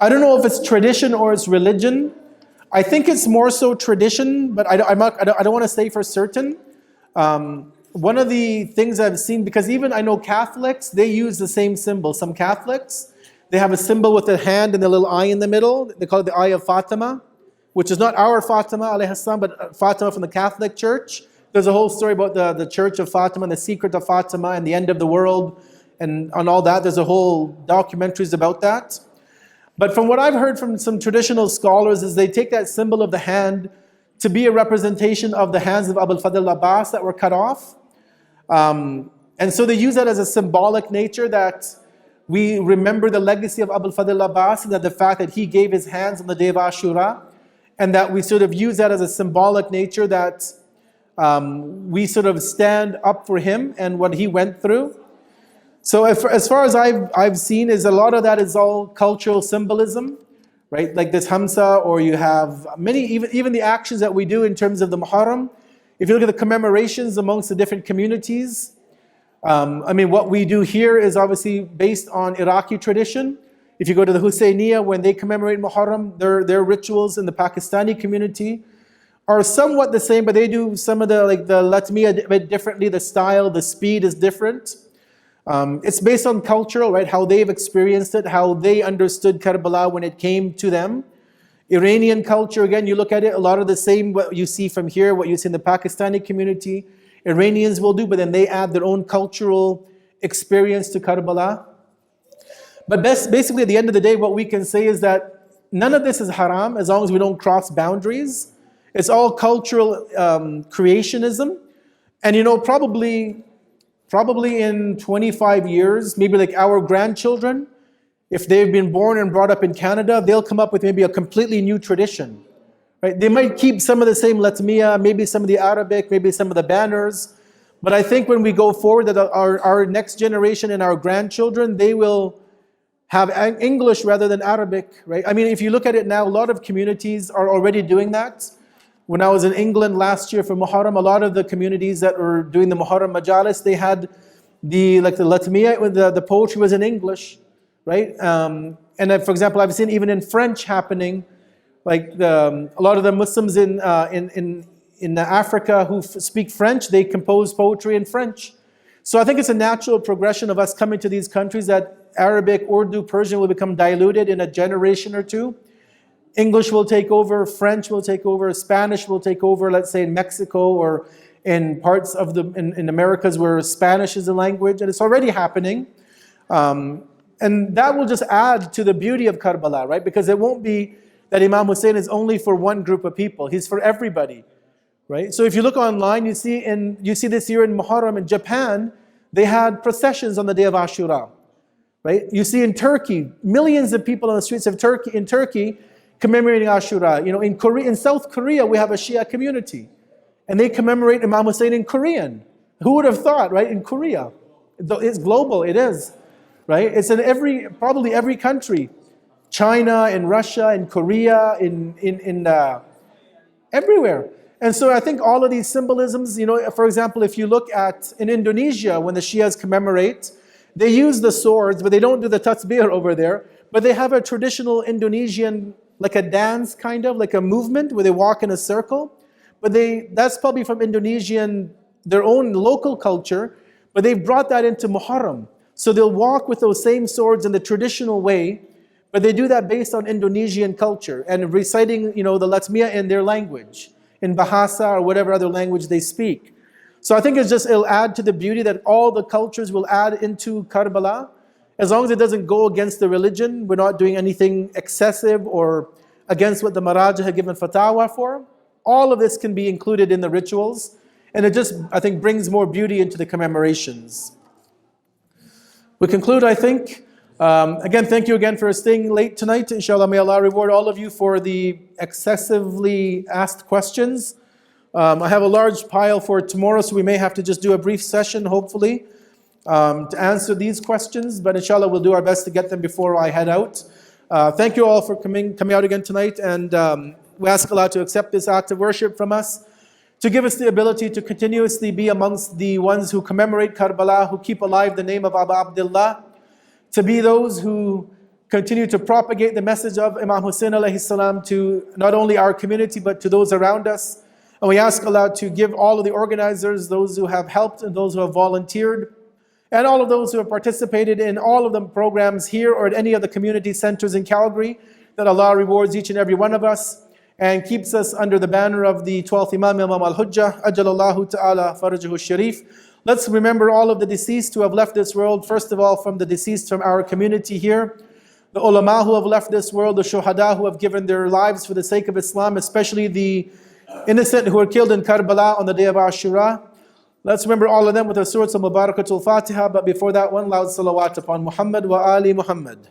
I don't know if it's tradition or it's religion. I think it's more so tradition, but I don't want to say for certain. One of the things I've seen, because even I know Catholics, they use the same symbol. Some Catholics, they have a symbol with a hand and a little eye in the middle. They call it the Eye of Fatima, which is not our Fatima alayhi salam, but Fatima from the Catholic Church. There's a whole story about the Church of Fatima and the secret of Fatima and the end of the world and on all that. There's a whole documentaries about that. But from what I've heard from some traditional scholars is they take that symbol of the hand to be a representation of the hands of Abul Fadl Abbas that were cut off. And so they use that as a symbolic nature, that we remember the legacy of Abul Fadl Abbas, and that the fact that he gave his hands on the day of Ashura, and that we sort of use that as a symbolic nature, that we sort of stand up for him and what he went through. So as far as I've seen, is a lot of that is all cultural symbolism, right? Like this Hamsa, or you have many, even the actions that we do in terms of the Muharram. If you look at the commemorations amongst the different communities, I mean, what we do here is obviously based on Iraqi tradition. If you go to the Husayniyah, when they commemorate Muharram, their rituals in the Pakistani community are somewhat the same, but they do some of the Latmiya a bit differently. The style, the speed is different. It's based on cultural, right? How they've experienced it, how they understood Karbala when it came to them. Iranian culture, again, you look at it, a lot of the same what you see from here, what you see in the Pakistani community, Iranians will do, but then they add their own cultural experience to Karbala. But basically, at the end of the day, what we can say is that none of this is haram as long as we don't cross boundaries. It's all cultural creationism. And you know, probably in 25 years, maybe like our grandchildren, if they've been born and brought up in Canada, they'll come up with maybe a completely new tradition. Right? They might keep some of the same Latmiya, maybe some of the Arabic, maybe some of the banners. But I think when we go forward, that our next generation and our grandchildren, they will have English rather than Arabic. Right? I mean, if you look at it now, a lot of communities are already doing that. When I was in England last year for Muharram, a lot of the communities that were doing the Muharram Majalis, they had the Latmiya, with the poetry was in English, right? And for example, I've seen even in French happening, like a lot of the Muslims in Africa who speak French, they compose poetry in French. So I think it's a natural progression of us coming to these countries that Arabic, Urdu, Persian will become diluted in a generation or two. English will take over, French will take over, Spanish will take over, let's say in Mexico or in parts of in Americas where Spanish is a language, and it's already happening. And that will just add to the beauty of Karbala, right? Because it won't be that Imam Hussein is only for one group of people, he's for everybody, right? So if you look online, you see this year in Muharram in Japan, they had processions on the day of Ashura, right? You see in Turkey, millions of people on the streets of Turkey commemorating Ashura. You know, in South Korea, we have a Shia community, and they commemorate Imam Hussein in Korean. Who would have thought, right? In Korea, it's global. It is, right? It's in probably every country, China, in Russia, in Korea, in everywhere. And so I think all of these symbolisms, you know, for example, if you look at in Indonesia, when the Shias commemorate, they use the swords, but they don't do the tasbih over there. But they have a traditional Indonesian, like a dance kind of, like a movement where they walk in a circle. But that's probably from Indonesian, their own local culture, but they've brought that into Muharram. So they'll walk with those same swords in the traditional way, but they do that based on Indonesian culture and reciting, you know, the Latmiya in their language, in Bahasa or whatever other language they speak. So I think it'll add to the beauty that all the cultures will add into Karbala. As long as it doesn't go against the religion, we're not doing anything excessive or against what the Maraja had given fatwa for. All of this can be included in the rituals, and it just, I think, brings more beauty into the commemorations. We conclude, I think. Again, thank you again for staying late tonight. Inshallah, may Allah reward all of you for the excessively asked questions. I have a large pile for tomorrow, so we may have to just do a brief session, hopefully, to answer these questions, but inshallah we'll do our best to get them before I head out. Thank you all for coming out again tonight, and we ask Allah to accept this act of worship from us, to give us the ability to continuously be amongst the ones who commemorate Karbala, who keep alive the name of Abu Abdullah, to be those who continue to propagate the message of Imam Hussein alayhi salam to not only our community but to those around us. And we ask Allah to give all of the organizers, those who have helped and those who have volunteered, and all of those who have participated in all of the programs here or at any of the community centers in Calgary, that Allah rewards each and every one of us and keeps us under the banner of the 12th Imam, Imam al-Hujjah, Ajalallahu ta'ala farajahu sharif. Let's remember all of the deceased who have left this world. First of all, from the deceased from our community here, the ulama who have left this world, the shuhada who have given their lives for the sake of Islam, especially the innocent who were killed in Karbala on the day of Ashura. Let's remember all of them with the Surah Al-Mubarakatul Fatiha, but before that one, loud salawat upon Muhammad wa Ali Muhammad.